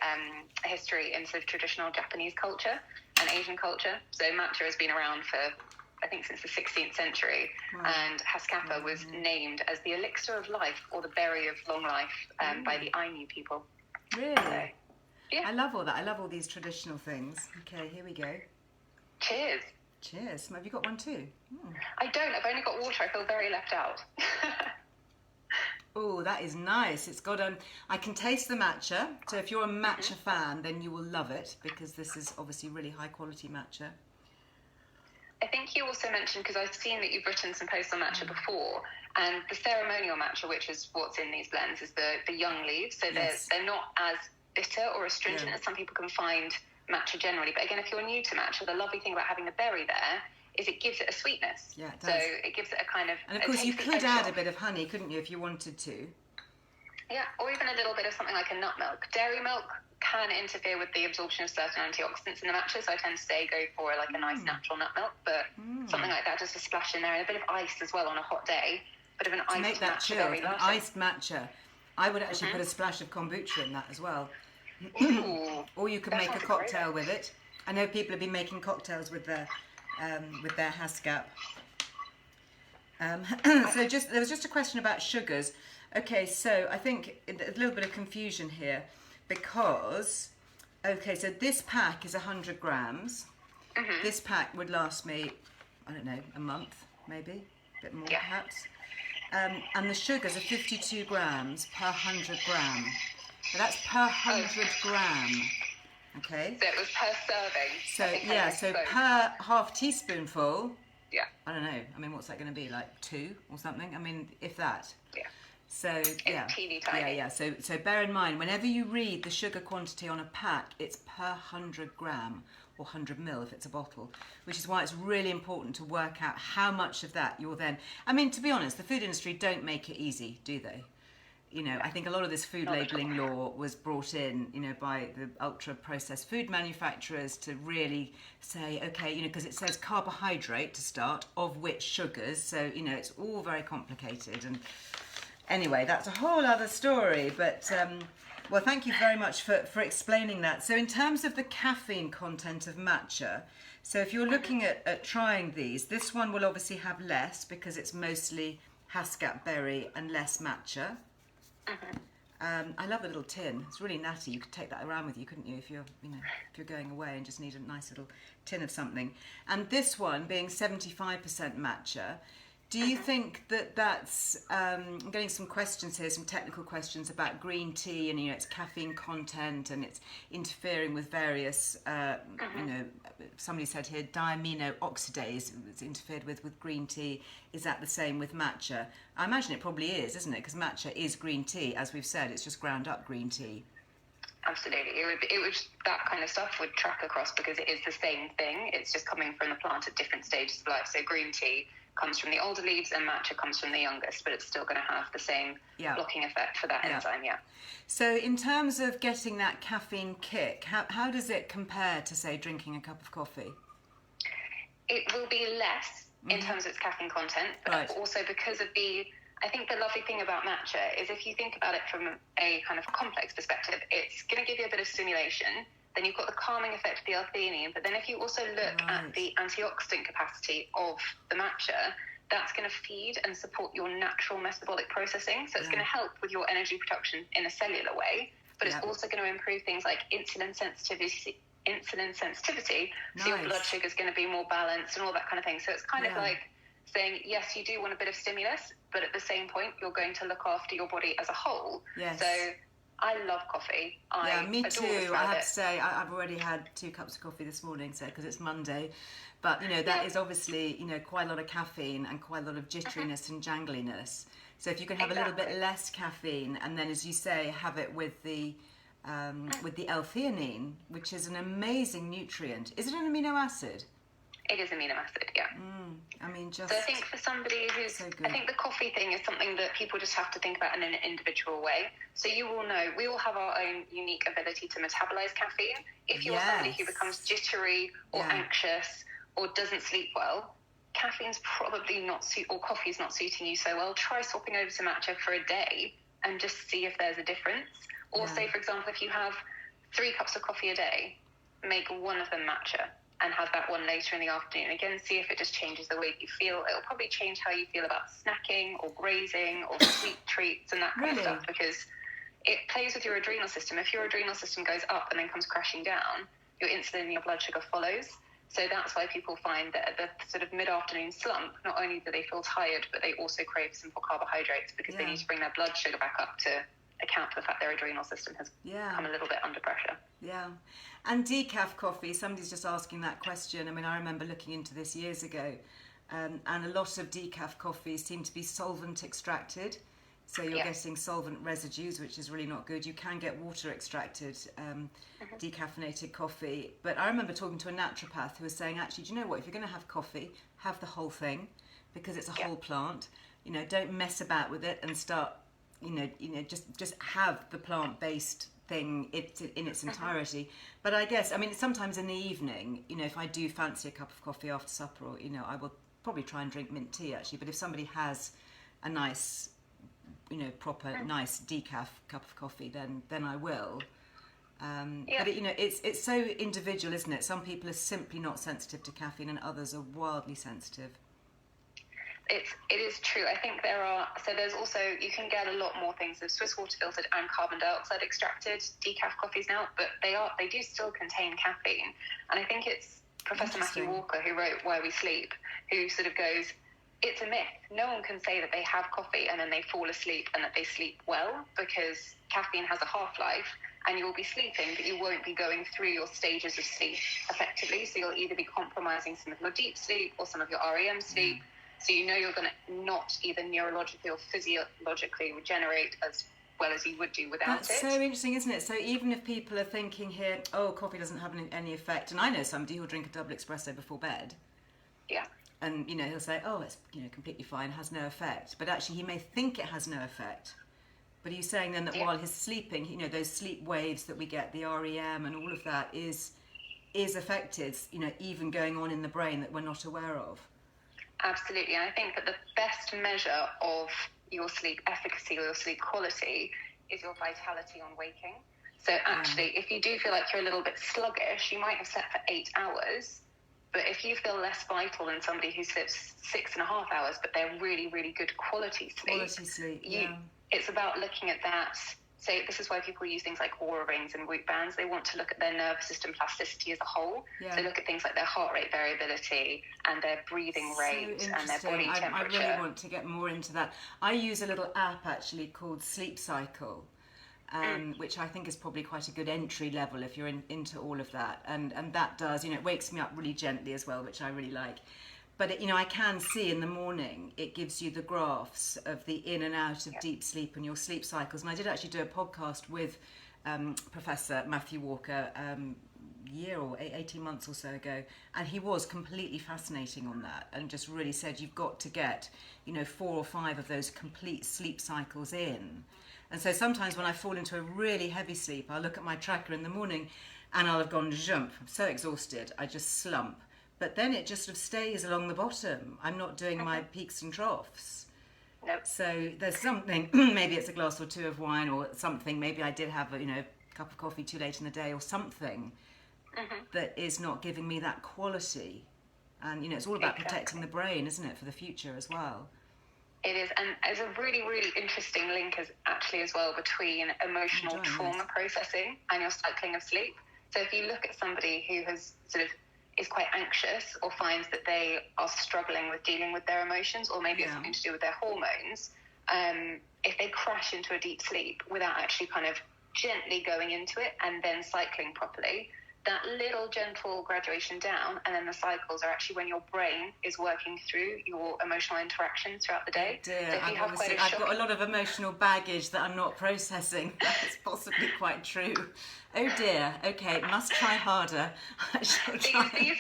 history in sort of traditional Japanese culture and Asian culture. So matcha has been around for, I think, since the 16th century. Wow. And Haskapa was named as the elixir of life, or the berry of long life, by the Ainu people. Really? So, yeah. I love all that. I love all these traditional things. Okay, here we go. Cheers. Cheers. Have you got one too? I don't. I've only got water. I feel very left out. Oh, that is nice. It's got I can taste the matcha. So if you're a matcha fan, then you will love it, because this is obviously really high quality matcha. I think you also mentioned, because I've seen that you've written some posts on matcha before, and the ceremonial matcha, which is what's in these blends, is the young leaves. So they're not as bitter or astringent as some people can find matcha generally. But again, if you're new to matcha, the lovely thing about having the berry there is it gives it a sweetness. Yeah, it does. So it gives it a kind of... And of course you could add a bit of honey, couldn't you, if you wanted to? Yeah, or even a little bit of something like a nut milk. Dairy milk can interfere with the absorption of certain antioxidants in the matcha, so I tend to say go for like a nice natural nut milk, but something like that, just a splash in there, and a bit of ice as well on a hot day. Bit of an iced make that matcha, chill, very an lovely. iced matcha. I would actually put a splash of kombucha in that as well. Ooh, or you could make a cocktail with it. I know people have been making cocktails with their Haskap. So there was just a question about sugars. Okay, so I think a little bit of confusion here, because so this pack is 100 grams, This pack would last me, I don't know, a month, maybe, a bit more perhaps. And the sugars are 52 grams per 100 gram. So that's per 100 gram. Okay. So it was per serving. So per half teaspoonful. Yeah. I don't know. I mean, what's that going to be, like 2 or something? I mean, if that. Yeah. So it's teeny tiny. Yeah. So bear in mind, whenever you read the sugar quantity on a pack, it's per 100 gram or 100 ml if it's a bottle, which is why it's really important to work out how much of that you're then. I mean, to be honest, the food industry don't make it easy, do they? You know, I think a lot of this food labelling law was brought in, you know, by the ultra-processed food manufacturers to really say, okay, you know, because it says carbohydrate to start, of which sugars, so, you know, it's all very complicated. And anyway, that's a whole other story, but, well, thank you very much for explaining that. So in terms of the caffeine content of matcha, so if you're looking at trying these, this one will obviously have less because it's mostly Haskap berry and less matcha. I love the little tin. It's really natty. You could take that around with you, couldn't you, if you're going away and just need a nice little tin of something. And this one being 75% matcha, do you think that's? I'm getting some questions here, some technical questions about green tea and its caffeine content and it's interfering with various. Somebody said here diamino oxidase. It's interfered with green tea. Is that the same with matcha? I imagine it probably is, isn't it? Because matcha is green tea, as we've said. It's just ground up green tea. Absolutely, it would that kind of stuff would track across because it is the same thing. It's just coming from the plant at different stages of life. So green tea comes from the older leaves and matcha comes from the youngest, but it's still going to have the same blocking effect for that enzyme. So in terms of getting that caffeine kick, how does it compare to, say, drinking a cup of coffee? It will be less in terms of its caffeine content, but also because of I think the lovely thing about matcha is if you think about it from a kind of complex perspective, it's going to give you a bit of stimulation. Then you've got the calming effect of the L-theanine. But then if you also look at the antioxidant capacity of the matcha, that's going to feed and support your natural metabolic processing. So it's going to help with your energy production in a cellular way, but it's also going to improve things like insulin sensitivity. So your blood sugar is going to be more balanced and all that kind of thing. So it's kind of like saying, yes, you do want a bit of stimulus, but at the same point, you're going to look after your body as a whole. Yes. So I love coffee. Me too. I have to say, I've already had 2 cups of coffee this morning, so because it's Monday. But, that is obviously, quite a lot of caffeine and quite a lot of jitteriness and jangliness. So if you can have a little bit less caffeine and then, as you say, have it with the L-theanine, which is an amazing nutrient. Is it an amino acid? It is amino acid, yeah. So I think for somebody who's, I think the coffee thing is something that people just have to think about in an individual way. So you will know, we all have our own unique ability to metabolize caffeine. If you're somebody who becomes jittery or anxious or doesn't sleep well, caffeine's probably not or coffee's not suiting you so well. Try swapping over to matcha for a day and just see if there's a difference. Or say, for example, if you have 3 cups of coffee a day, make one of them matcha and have that one later in the afternoon. Again, see if it just changes the way you feel. It'll probably change how you feel about snacking or grazing or sweet treats and that kind of stuff, because it plays with your adrenal system. If your adrenal system goes up and then comes crashing down, your insulin and your blood sugar follows. So that's why people find that at the sort of mid-afternoon slump, not only do they feel tired, but they also crave simple carbohydrates because they need to bring their blood sugar back up to account for the fact their adrenal system has come a little bit under pressure. Yeah. And decaf coffee, somebody's just asking that question. I mean, I remember looking into this years ago, and a lot of decaf coffees seem to be solvent extracted. So you're getting solvent residues, which is really not good. You can get water extracted decaffeinated coffee. But I remember talking to a naturopath who was saying, actually, do you know what? If you're going to have coffee, have the whole thing, because it's a whole plant. Don't mess about with it and start, just have the plant-based thing in its entirety. But I guess, sometimes in the evening, if I do fancy a cup of coffee after supper, or, I will probably try and drink mint tea, actually. But if somebody has a nice, proper, nice decaf cup of coffee, then I will. But it's so individual, isn't it? Some people are simply not sensitive to caffeine and others are wildly sensitive. It is true. I think there's also, you can get a lot more things. There's Swiss water filtered and carbon dioxide extracted decaf coffees now, but they do still contain caffeine. And I think it's Professor Matthew Walker, who wrote Why We Sleep, who sort of goes, it's a myth. No one can say that they have coffee and then they fall asleep and that they sleep well, because caffeine has a half-life and you'll be sleeping, but you won't be going through your stages of sleep effectively. So you'll either be compromising some of your deep sleep or some of your REM sleep. So you know you're going to not either neurologically or physiologically regenerate as well as you would do without it. That's so interesting, isn't it? So even if people are thinking here, oh, coffee doesn't have any effect, and I know somebody who'll drink a double espresso before bed. Yeah. And, you know, he'll say, oh, it's, you know, completely fine, has no effect. But actually he may think it has no effect. But he's saying then that while he's sleeping, you know, those sleep waves that we get, the REM and all of that is affected, you know, even going on in the brain that we're not aware of. Absolutely. And I think that the best measure of your sleep efficacy or your sleep quality is your vitality on waking. So actually, if you do feel like you're a little bit sluggish, you might have slept for 8 hours. But if you feel less vital than somebody who sleeps 6.5 hours, but they're really, really good quality sleep, it's about looking at that. So this is why people use things like Oura rings and Whoop bands. They want to look at their nervous system plasticity as a whole. So look at things like their heart rate variability and their breathing rate and their body temperature. I really want to get more into that. I use a little app actually called Sleep Cycle. Which I think is probably quite a good entry level if you're into all of that. And that does, you know, it wakes me up really gently as well, which I really like. But, it, you know, I can see in the morning, it gives you the graphs of the in and out of deep sleep and your sleep cycles. And I did actually do a podcast with Professor Matthew Walker a year or 18 months or so ago. And he was completely fascinating on that and just really said you've got to get, you know, 4 or 5 of those complete sleep cycles in. And so sometimes when I fall into a really heavy sleep, I'll look at my tracker in the morning and I'll have gone jump. I'm so exhausted, I just slump. But then it just sort of stays along the bottom. I'm not doing my peaks and troughs. Nope. So there's something, maybe it's a glass or 2 of wine or something, maybe I did have a, you know, cup of coffee too late in the day or something that is not giving me that quality. And, you know, it's all about protecting the brain, isn't it, for the future as well. It is, and there's a really, really interesting link as well between emotional trauma processing and your cycling of sleep. So if you look at somebody who has sort of is quite anxious or finds that they are struggling with dealing with their emotions, or maybe it's something to do with their hormones, if they crash into a deep sleep without actually kind of gently going into it and then cycling properly, that little gentle graduation down, and then the cycles are actually when your brain is working through your emotional interactions throughout the day. Oh dear, So if I've got a lot of emotional baggage that I'm not processing. That's possibly quite true. Oh dear. Okay, must try harder. I shall try. These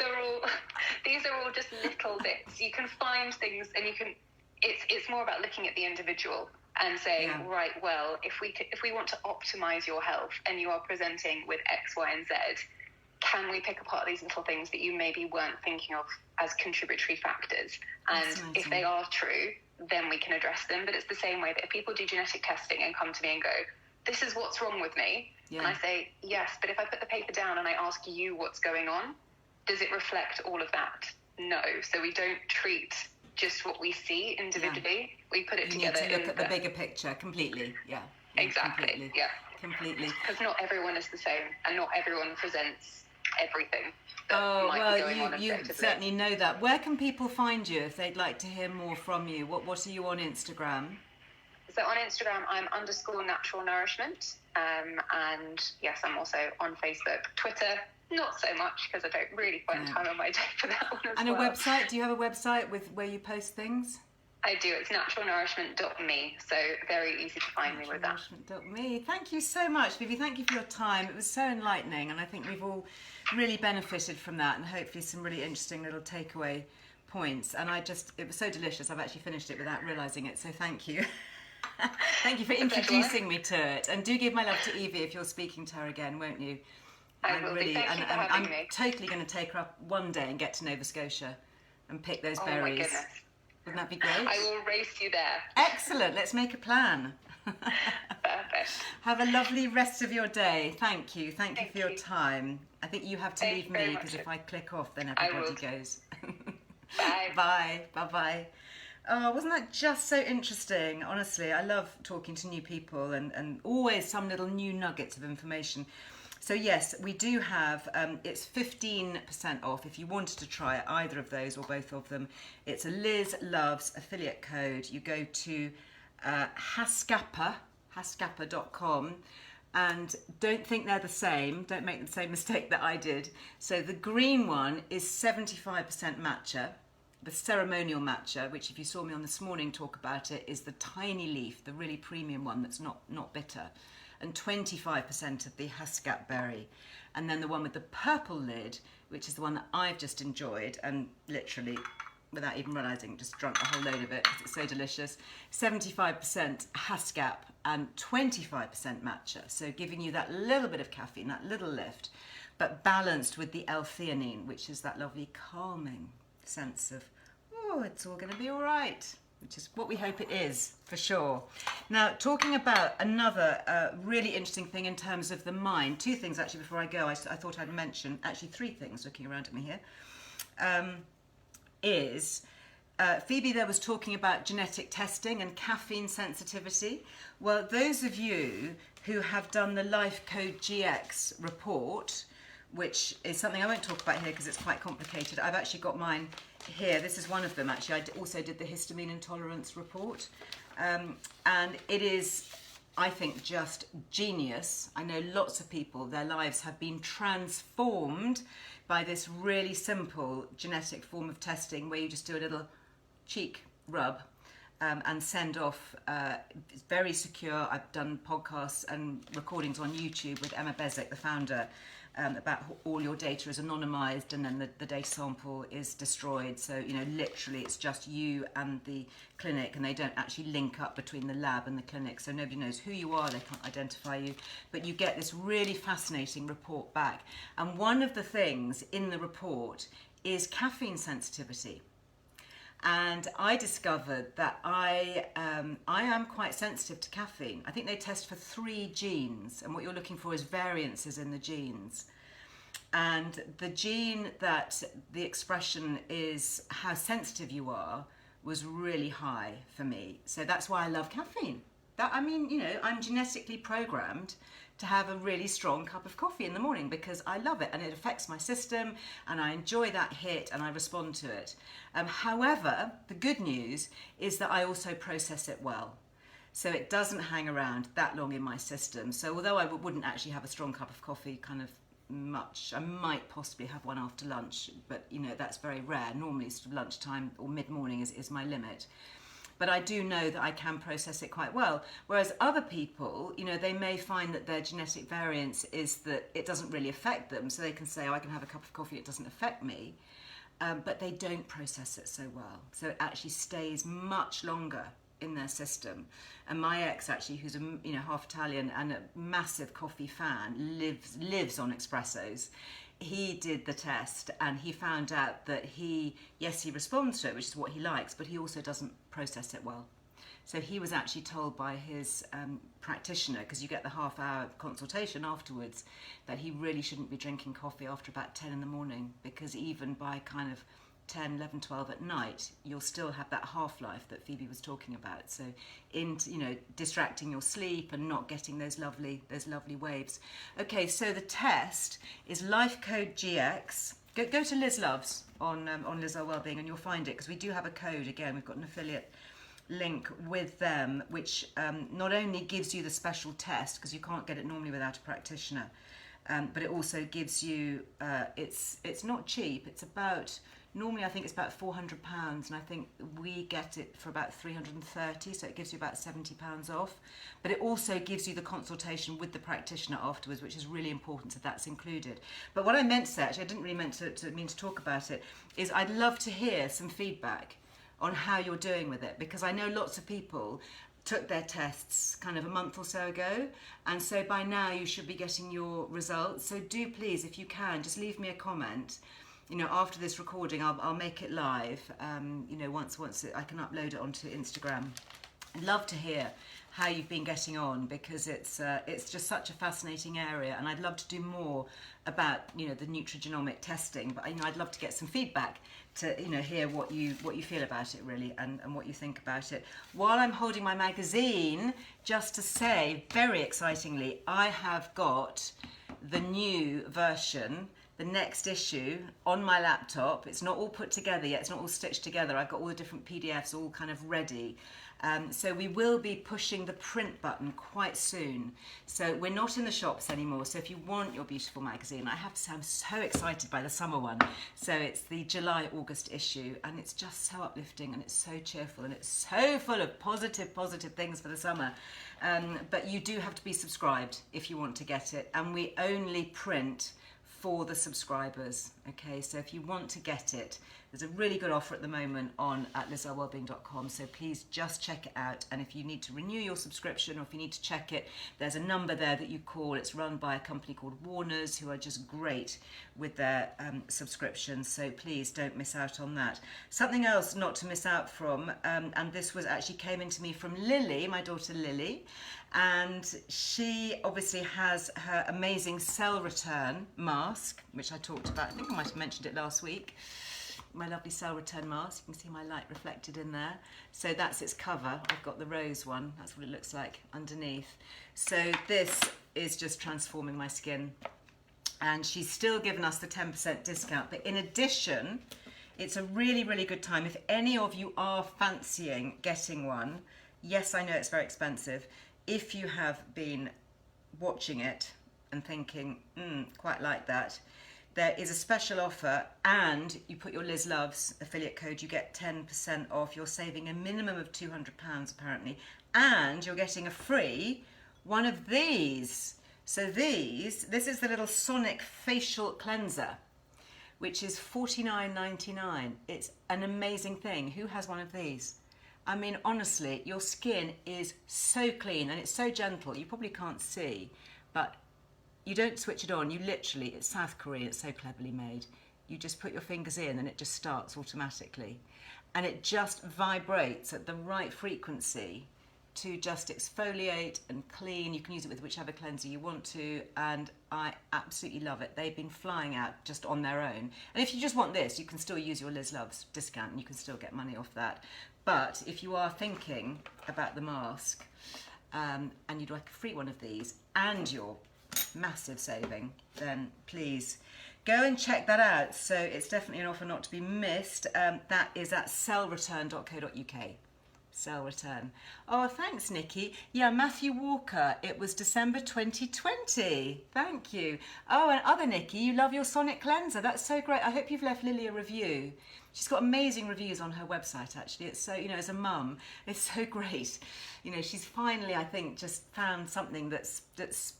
are all just little bits. You can find things, and you can. It's more about looking at the individual and saying, right, well, if we want to optimize your health, and you are presenting with X, Y, and Z. Can we pick apart these little things that you maybe weren't thinking of as contributory factors? And if they are true, then we can address them. But it's the same way that if people do genetic testing and come to me and go, this is what's wrong with me. And I say, yes, but if I put the paper down and I ask you what's going on, does it reflect all of that? No. So we don't treat just what we see individually. We put it together. You need to look at the bigger picture completely. Exactly. Completely. Completely. Because not everyone is the same, and not everyone presents everything you certainly know that. Where can people find you if they'd like to hear more from you? What are you on Instagram? So on Instagram, I'm _natural nourishment, and yes, I'm also on Facebook. Twitter, not so much, because I don't really find time on my day for that one as well. And a website? Do you have a website where you post things? I do. It's naturalnourishment.me, so very easy to find me with that. Naturalnourishment.me. Thank you so much, Vivi. Thank you for your time. It was so enlightening, and I think we've all really benefited from that, and hopefully some really interesting little takeaway points. And it was so delicious. I've actually finished it without realising it, so thank you. Thank you for introducing me to it. And do give my love to Evie if you're speaking to her again, won't you? I will be. Thank you for having me. I'm totally going to take her up one day and get to Nova Scotia and pick those berries. My goodness. Wouldn't that be great? I will race you there. Excellent. Let's make a plan. Perfect. Have a lovely rest of your day. Thank you. Thank you for your time. I think you have to leave me, because if I click off, then everybody goes. Bye. Bye. Bye-bye. Oh, wasn't that just so interesting? Honestly, I love talking to new people and always some little new nuggets of information. So yes, we do have, it's 15% off if you wanted to try either of those or both of them. It's a Liz Loves affiliate code. You go to Haskapa.com, and don't think they're the same. Don't make the same mistake that I did. So the green one is 75% matcha. The ceremonial matcha, which if you saw me on this morning talk about it, is the tiny leaf, the really premium one that's not bitter. And 25% of the Haskap berry. And then the one with the purple lid, which is the one that I've just enjoyed and literally, without even realising, just drunk a whole load of it because it's so delicious. 75% Haskap and 25% matcha. So giving you that little bit of caffeine, that little lift, but balanced with the L-theanine, which is that lovely calming sense of, oh, it's all going to be all right. Which is what we hope it is, for sure. Now, talking about another really interesting thing in terms of the mind, two things actually before I go, I thought I'd mention, actually three things looking around at me here, Phoebe there was talking about genetic testing and caffeine sensitivity. Well, those of you who have done the Life Code GX report, which is something I won't talk about here because it's quite complicated. I've actually got mine here. This is one of them, actually. I also did the histamine intolerance report. And it is, I think, just genius. I know lots of people, their lives have been transformed by this really simple genetic form of testing where you just do a little cheek rub and send off. It's very secure. I've done podcasts and recordings on YouTube with Emma Bezic, the founder, about all your data is anonymized and then the data sample is destroyed. So, you know, literally it's just you and the clinic, and they don't actually link up between the lab and the clinic. So nobody knows who you are, they can't identify you, but you get this really fascinating report back. And one of the things in the report is caffeine sensitivity. And I discovered that I am quite sensitive to caffeine. I think they test for 3 genes, and what you're looking for is variances in the genes. And the gene that the expression is how sensitive you are was really high for me. So that's why I love caffeine. I mean, you know, I'm genetically programmed to have a really strong cup of coffee in the morning because I love it and it affects my system and I enjoy that hit and I respond to it. However, the good news is that I also process it well. So it doesn't hang around that long in my system. So although I wouldn't actually have a strong cup of coffee kind of much, I might possibly have one after lunch, but you know, that's very rare. Normally sort of lunchtime or mid-morning is my limit. But I do know that I can process it quite well. Whereas other people, you know, they may find that their genetic variance is that it doesn't really affect them. So they can say, oh, I can have a cup of coffee, it doesn't affect me. But they don't process it so well. So it actually stays much longer in their system. And my ex actually, who's half Italian and a massive coffee fan, lives on espressos. He did the test and he found out that he responds to it, which is what he likes, but he also doesn't process it well. So he was actually told by his practitioner, because you get the half-hour consultation afterwards, that he really shouldn't be drinking coffee after about 10 in the morning, because even by kind of 10, 11, 12 at night, you'll still have that half-life that Phoebe was talking about. So distracting your sleep and not getting those lovely waves. Okay, so the test is Life Code GX. Go to Liz Loves on Earle Wellbeing and you'll find it, because we do have a code. Again, we've got an affiliate link with them, which not only gives you the special test, because you can't get it normally without a practitioner, but it also gives you, it's not cheap, it's about, normally I think it's about £400, and I think we get it for about 330, so it gives you about £70 off. But it also gives you the consultation with the practitioner afterwards, which is really important, so that's included. But what I meant to say, actually I didn't really mean to talk about it, is I'd love to hear some feedback on how you're doing with it, because I know lots of people took their tests kind of a month or so ago, and so by now you should be getting your results. So do please, if you can, just leave me a comment. You know, after this recording, I'll make it live. Once I can upload it onto Instagram I'd love to hear how you've been getting on, because it's just such a fascinating area, and I'd love to do more about the nutrigenomic testing. But I'd love to get some feedback to hear what you feel about it really, and what you think about it. While I'm holding my magazine, just to say, very excitingly, I have got the new version, the next issue, on my laptop. It's not all put together yet, it's not all stitched together. I've got all the different PDFs all kind of ready. So we will be pushing the print button quite soon. So we're not in the shops anymore. So if you want your beautiful magazine, I have to say I'm so excited by the summer one. So it's the July-August issue, and it's just so uplifting, and it's so cheerful, and it's so full of positive things for the summer. But you do have to be subscribed if you want to get it, and we only print for the subscribers. Okay, so if you want to get it, there's a really good offer at the moment on at lizearlewellbeing.com, so please just check it out. And if you need to renew your subscription, or if you need to check it, there's a number there that you call. It's run by a company called Warner's, who are just great with their subscriptions, so please don't miss out on that. Something else not to miss out from, and this was actually came into me from Lily, my daughter Lily, and she obviously has her amazing cell return mask, which I talked about. I think I might have mentioned it last week. My lovely cell return mask. You can see my light reflected in there. So that's its cover. I've got the rose one. That's what it looks like underneath. So this is just transforming my skin. And she's still given us the 10% discount. But in addition, it's a really, really good time. If any of you are fancying getting one, yes, I know it's very expensive. If you have been watching it and thinking, quite like that, there is a special offer, and you put your Liz Loves affiliate code, you get 10% off. You're saving a minimum of £200 apparently, and you're getting a free one of these. So this is the little Sonic facial cleanser, which is $49.99. It's an amazing thing. Who has one of these? I mean, honestly, your skin is so clean, and it's so gentle. You probably can't see, but you don't switch it on. You literally, it's South Korean, it's so cleverly made. You just put your fingers in and it just starts automatically. And it just vibrates at the right frequency to just exfoliate and clean. You can use it with whichever cleanser you want to, and I absolutely love it. They've been flying out just on their own. And if you just want this, you can still use your Liz Loves discount, and you can still get money off that. But if you are thinking about the mask, and you'd like a free one of these, and you're massive saving, then please go and check that out. So it's definitely an offer not to be missed. That is at cellreturn.co.uk. Cell return. Oh, thanks, Nikki. Yeah, Matthew Walker. It was December 2020. Thank you. Oh, and other Nikki, you love your Sonic cleanser. That's so great. I hope you've left Lily a review. She's got amazing reviews on her website, actually. It's so, as a mum, it's so great. She's finally, I think, just found something that's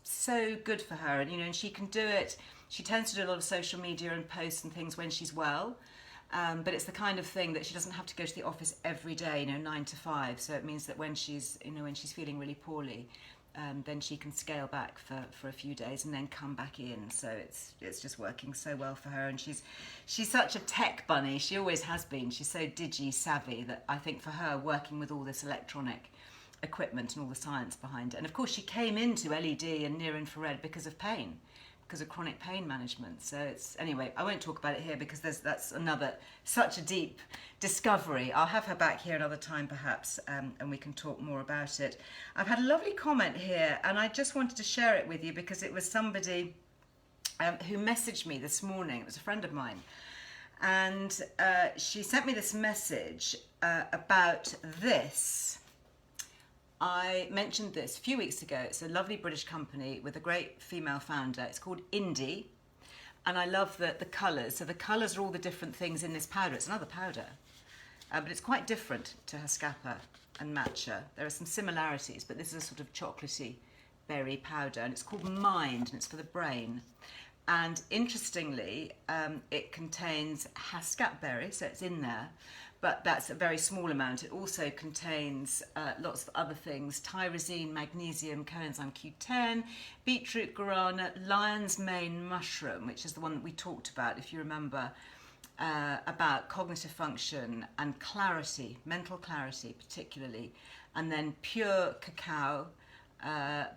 so good for her. And she can do it. She tends to do a lot of social media and posts and things when she's well. But it's the kind of thing that she doesn't have to go to the office every day, 9 to 5. So it means that when she's feeling really poorly, then she can scale back for a few days and then come back in. So it's just working so well for her. And she's such a tech bunny. She always has been. She's so digi savvy that I think for her, working with all this electronic equipment and all the science behind it. And of course, she came into LED and near infrared because of pain. Because of chronic pain management. So anyway, I won't talk about it here because that's such a deep discovery. I'll have her back here another time perhaps, and we can talk more about it. I've had a lovely comment here, and I just wanted to share it with you because it was somebody who messaged me this morning. It was a friend of mine, and she sent me this message about this. I mentioned this a few weeks ago. It's a lovely British company with a great female founder. It's called Indie, and I love the colours. So the colours are all the different things in this powder. It's another powder, but it's quite different to Haskapa and Matcha. There are some similarities, but this is a sort of chocolatey berry powder, and it's called Mind, and it's for the brain. And interestingly, it contains Haskap berry, so it's in there, but that's a very small amount. It also contains lots of other things: tyrosine, magnesium, coenzyme Q10, beetroot guarana, lion's mane mushroom, which is the one that we talked about, if you remember, about cognitive function and clarity, mental clarity particularly, and then pure cacao,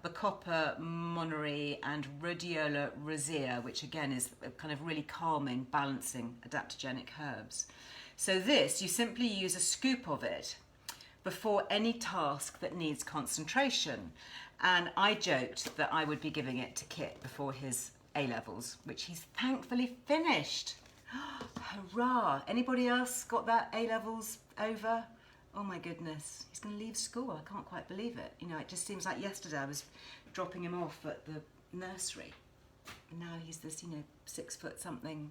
Bacopa moneri and Rhodiola rosea, which again is kind of really calming, balancing, adaptogenic herbs. So this, you simply use a scoop of it before any task that needs concentration. And I joked that I would be giving it to Kit before his A-levels, which he's thankfully finished. Hurrah! Anybody else got that A-levels over? Oh my goodness, he's going to leave school. I can't quite believe it. You know, it just seems like yesterday I was dropping him off at the nursery. And now he's this, 6 foot something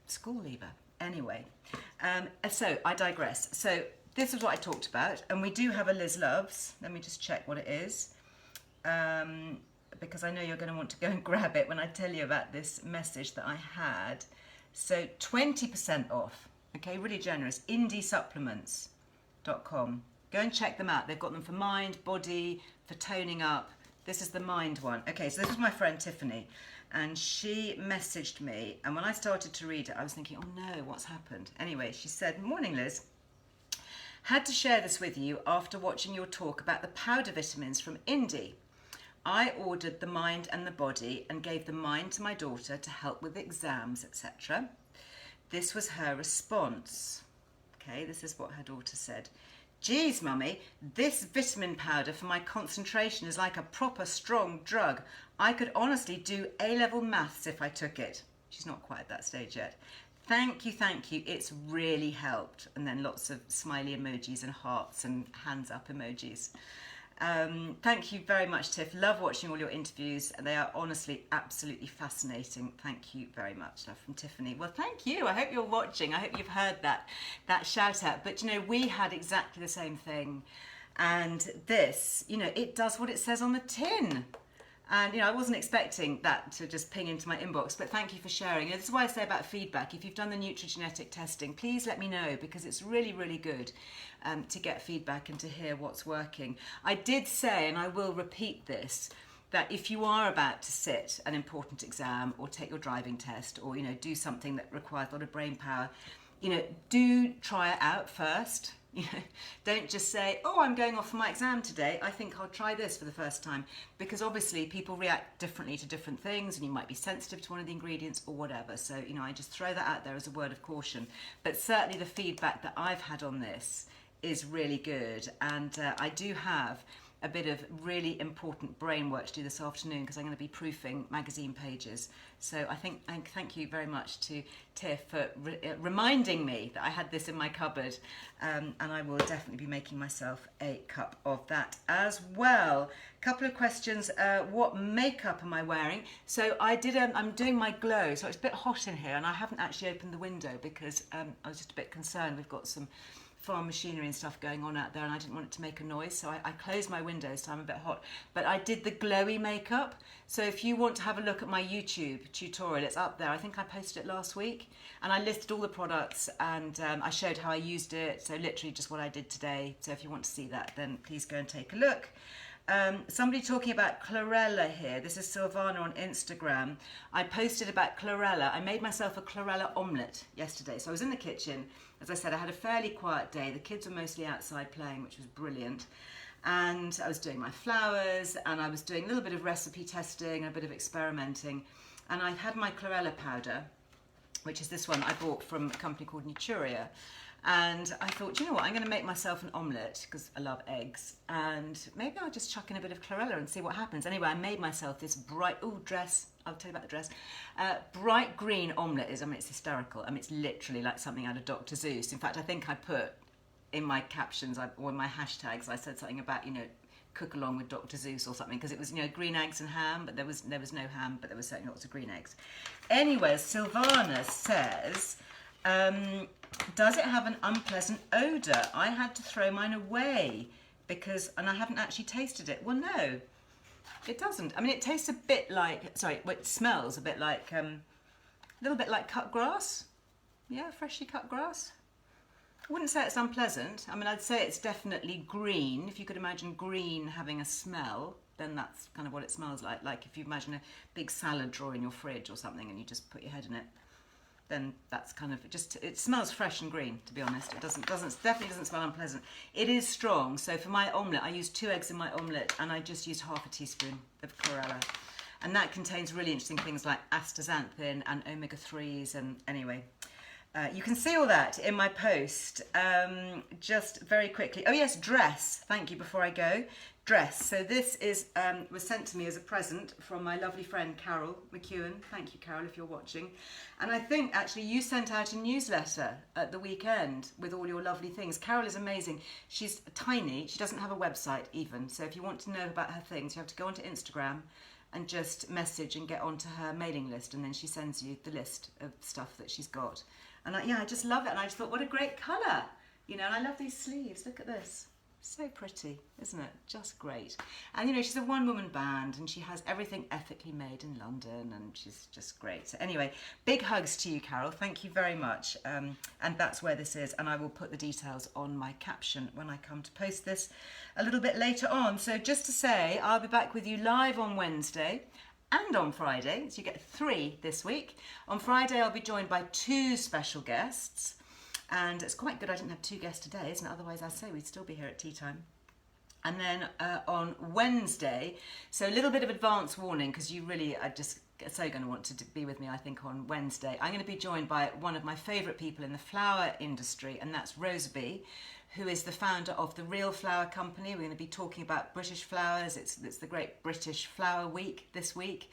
school leaver. Anyway, so I digress. So this is what I talked about. And we do have a Liz Loves. Let me just check what it is. Because I know you're going to want to go and grab it when I tell you about this message that I had. So 20% off. Okay, really generous. Indie Supplements. .com. Go and check them out. They've got them for mind, body, for toning up. This is the mind one. Okay, so this was my friend Tiffany, and she messaged me, and when I started to read it, I was thinking, oh no, what's happened? Anyway, she said, morning Liz. Had to share this with you after watching your talk about the powder vitamins from Indie. I ordered the mind and the body and gave the mind to my daughter to help with exams, etc. This was her response. Okay, this is what her daughter said. Geez, mummy, this vitamin powder for my concentration is like a proper strong drug. I could honestly do A-level maths if I took it. She's not quite at that stage yet. Thank you, it's really helped. And then lots of smiley emojis and hearts and hands up emojis. Thank you very much, Tiff. Love watching all your interviews. They are honestly absolutely fascinating. Thank you very much. Love from Tiffany. Well, thank you. I hope you're watching. I hope you've heard that shout out. But we had exactly the same thing. And this, it does what it says on the tin. And, I wasn't expecting that to just ping into my inbox, but thank you for sharing. This is why I say about feedback. If you've done the nutrigenetic testing, please let me know, because it's really, really good to get feedback and to hear what's working. I did say, and I will repeat this, that if you are about to sit an important exam or take your driving test or, do something that requires a lot of brain power, do try it out first. Don't just say, oh, I'm going off for my exam today. I think I'll try this for the first time, because obviously people react differently to different things and you might be sensitive to one of the ingredients or whatever. So, I just throw that out there as a word of caution. But certainly the feedback that I've had on this is really good. And I do have a bit of really important brain work to do this afternoon, because I'm going to be proofing magazine pages. So I thank you very much to Tiff for reminding me that I had this in my cupboard, and I will definitely be making myself a cup of that as well. Couple of questions. What makeup am I wearing? So I'm doing my glow, so it's a bit hot in here, and I haven't actually opened the window because I was just a bit concerned. We've got some farm machinery and stuff going on out there, and I didn't want it to make a noise, so I closed my windows, so I'm a bit hot. But I did the glowy makeup, so if you want to have a look at my YouTube tutorial, it's up there. I think I posted it last week, and I listed all the products, and I showed how I used it, so literally just what I did today. So if you want to see that, then please go and take a look. Somebody talking about chlorella here. This is Silvana on Instagram. I posted about chlorella. I made myself a chlorella omelette yesterday. So I was in the kitchen. As I said, I had a fairly quiet day. The kids were mostly outside playing, which was brilliant. And I was doing my flowers, and I was doing a little bit of recipe testing, a bit of experimenting. And I had my chlorella powder, which is this one I bought from a company called Nutritional. And I thought, you know what, I'm going to make myself an omelette because I love eggs, and maybe I'll just chuck in a bit of chlorella and see what happens. Anyway, I made myself this bright, dress, I'll tell you about the dress, bright green omelette. It's hysterical. It's literally like something out of Dr. Seuss. In fact, I think I put in my captions or in my hashtags, I said something about, cook along with Dr. Seuss or something, because it was, green eggs and ham, but there was no ham, but there was certainly lots of green eggs. Anyway, Silvana says, does it have an unpleasant odour? I had to throw mine away and I haven't actually tasted it. Well, no, it doesn't. It tastes a bit like, it smells a bit like, a little bit like cut grass. Yeah, freshly cut grass. I wouldn't say it's unpleasant. I'd say it's definitely green. If you could imagine green having a smell, then that's kind of what it smells like. Like if you imagine a big salad drawer in your fridge or something and you just put your head in it. then that's kind of it smells fresh and green, to be honest. It definitely doesn't smell unpleasant. It is strong. So for my omelette, I use 2 eggs in my omelette, and I just used half a teaspoon of chlorella. And that contains really interesting things like astaxanthin and omega-3s. And anyway, you can see all that in my post. Just very quickly. Oh yes, dress. Thank you. Before I go, dress. So this is was sent to me as a present from my lovely friend Carol McEwen. Thank you, Carol, if you're watching. And I think actually you sent out a newsletter at the weekend with all your lovely things. Carol is amazing. She's tiny. She doesn't have a website even. So if you want to know about her things, you have to go onto Instagram and just message and get onto her mailing list, and then she sends you the list of stuff that she's got. And I just love it, and I just thought, what a great colour, you know, and I love these sleeves. Look at this. So pretty, isn't it? Just great. And, you know, she's a one-woman band, and she has everything ethically made in London, and she's just great. So anyway, big hugs to you, Carol. Thank you very much. And that's where this is, and I will put the details on my caption when I come to post this a little bit later on. So just to say, I'll be back with you live on Wednesday and on Friday. So you get 3 this week. On Friday, I'll be joined by 2 special guests. And it's quite good I didn't have 2 guests today, isn't it? Otherwise, I'd say we'd still be here at tea time. And then on Wednesday, so a little bit of advance warning, because you really are just so going to want to be with me, I think, on Wednesday. I'm going to be joined by one of my favourite people in the flower industry, and that's Roseby, who is the founder of the Real Flower Company. We're going to be talking about British flowers. It's the Great British Flower Week this week.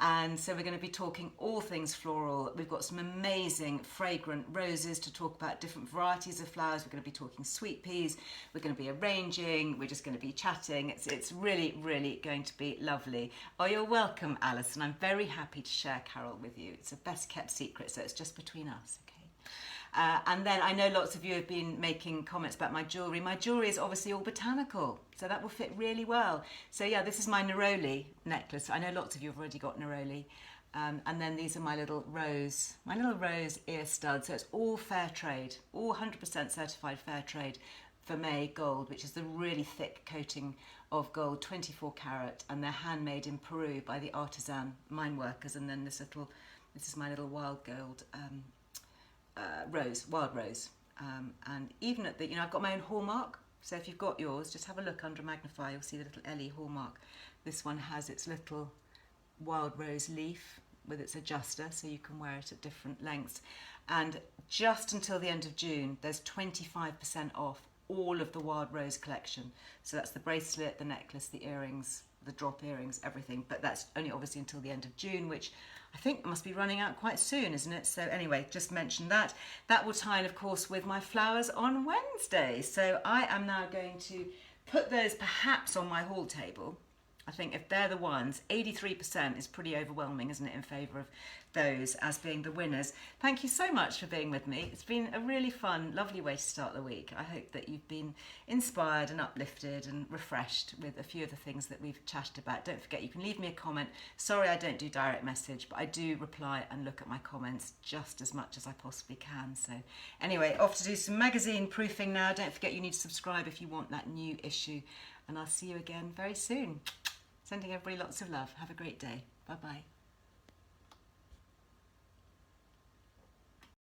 And so we're going to be talking all things floral. We've got some amazing fragrant roses to talk about, different varieties of flowers. We're going to be talking sweet peas. We're going to be arranging. We're just going to be chatting. It's really, really going to be lovely. Oh, you're welcome, Alison. I'm very happy to share Carol with you. It's a best kept secret, so it's just between us, okay? And then I know lots of you have been making comments about my jewellery. My jewellery is obviously all botanical, so that will fit really well. So yeah, this is my neroli necklace. I know lots of you have already got neroli. And then these are my little rose ear studs. So it's all fair trade, all 100% certified fair trade for May gold, which is the really thick coating of gold, 24 carat, and they're handmade in Peru by the artisan mine workers. And then this is my little wild gold wild rose, and even at the, I've got my own hallmark, so if you've got yours, just have a look under magnify, you'll see the little Ellie hallmark. This one has its little wild rose leaf with its adjuster, so you can wear it at different lengths. And just until the end of June, there's 25% off all of the wild rose collection. So that's the bracelet, the necklace, the earrings, the drop earrings, everything, but that's only obviously until the end of June, which I think must be running out quite soon, isn't it? So anyway, just mention that. That will tie in, of course, with my flowers on Wednesday. So I am now going to put those perhaps on my haul table. I think if they're the ones, 83% is pretty overwhelming, isn't it, in favour of those as being the winners. Thank you so much for being with me. It's been a really fun, lovely way to start the week. I hope that you've been inspired and uplifted and refreshed with a few of the things that we've chatted about. Don't forget, you can leave me a comment. Sorry I don't do direct message, but I do reply and look at my comments just as much as I possibly can. So anyway, off to do some magazine proofing now. Don't forget, you need to subscribe if you want that new issue. And I'll see you again very soon. Sending everybody lots of love. Have a great day. Bye-bye.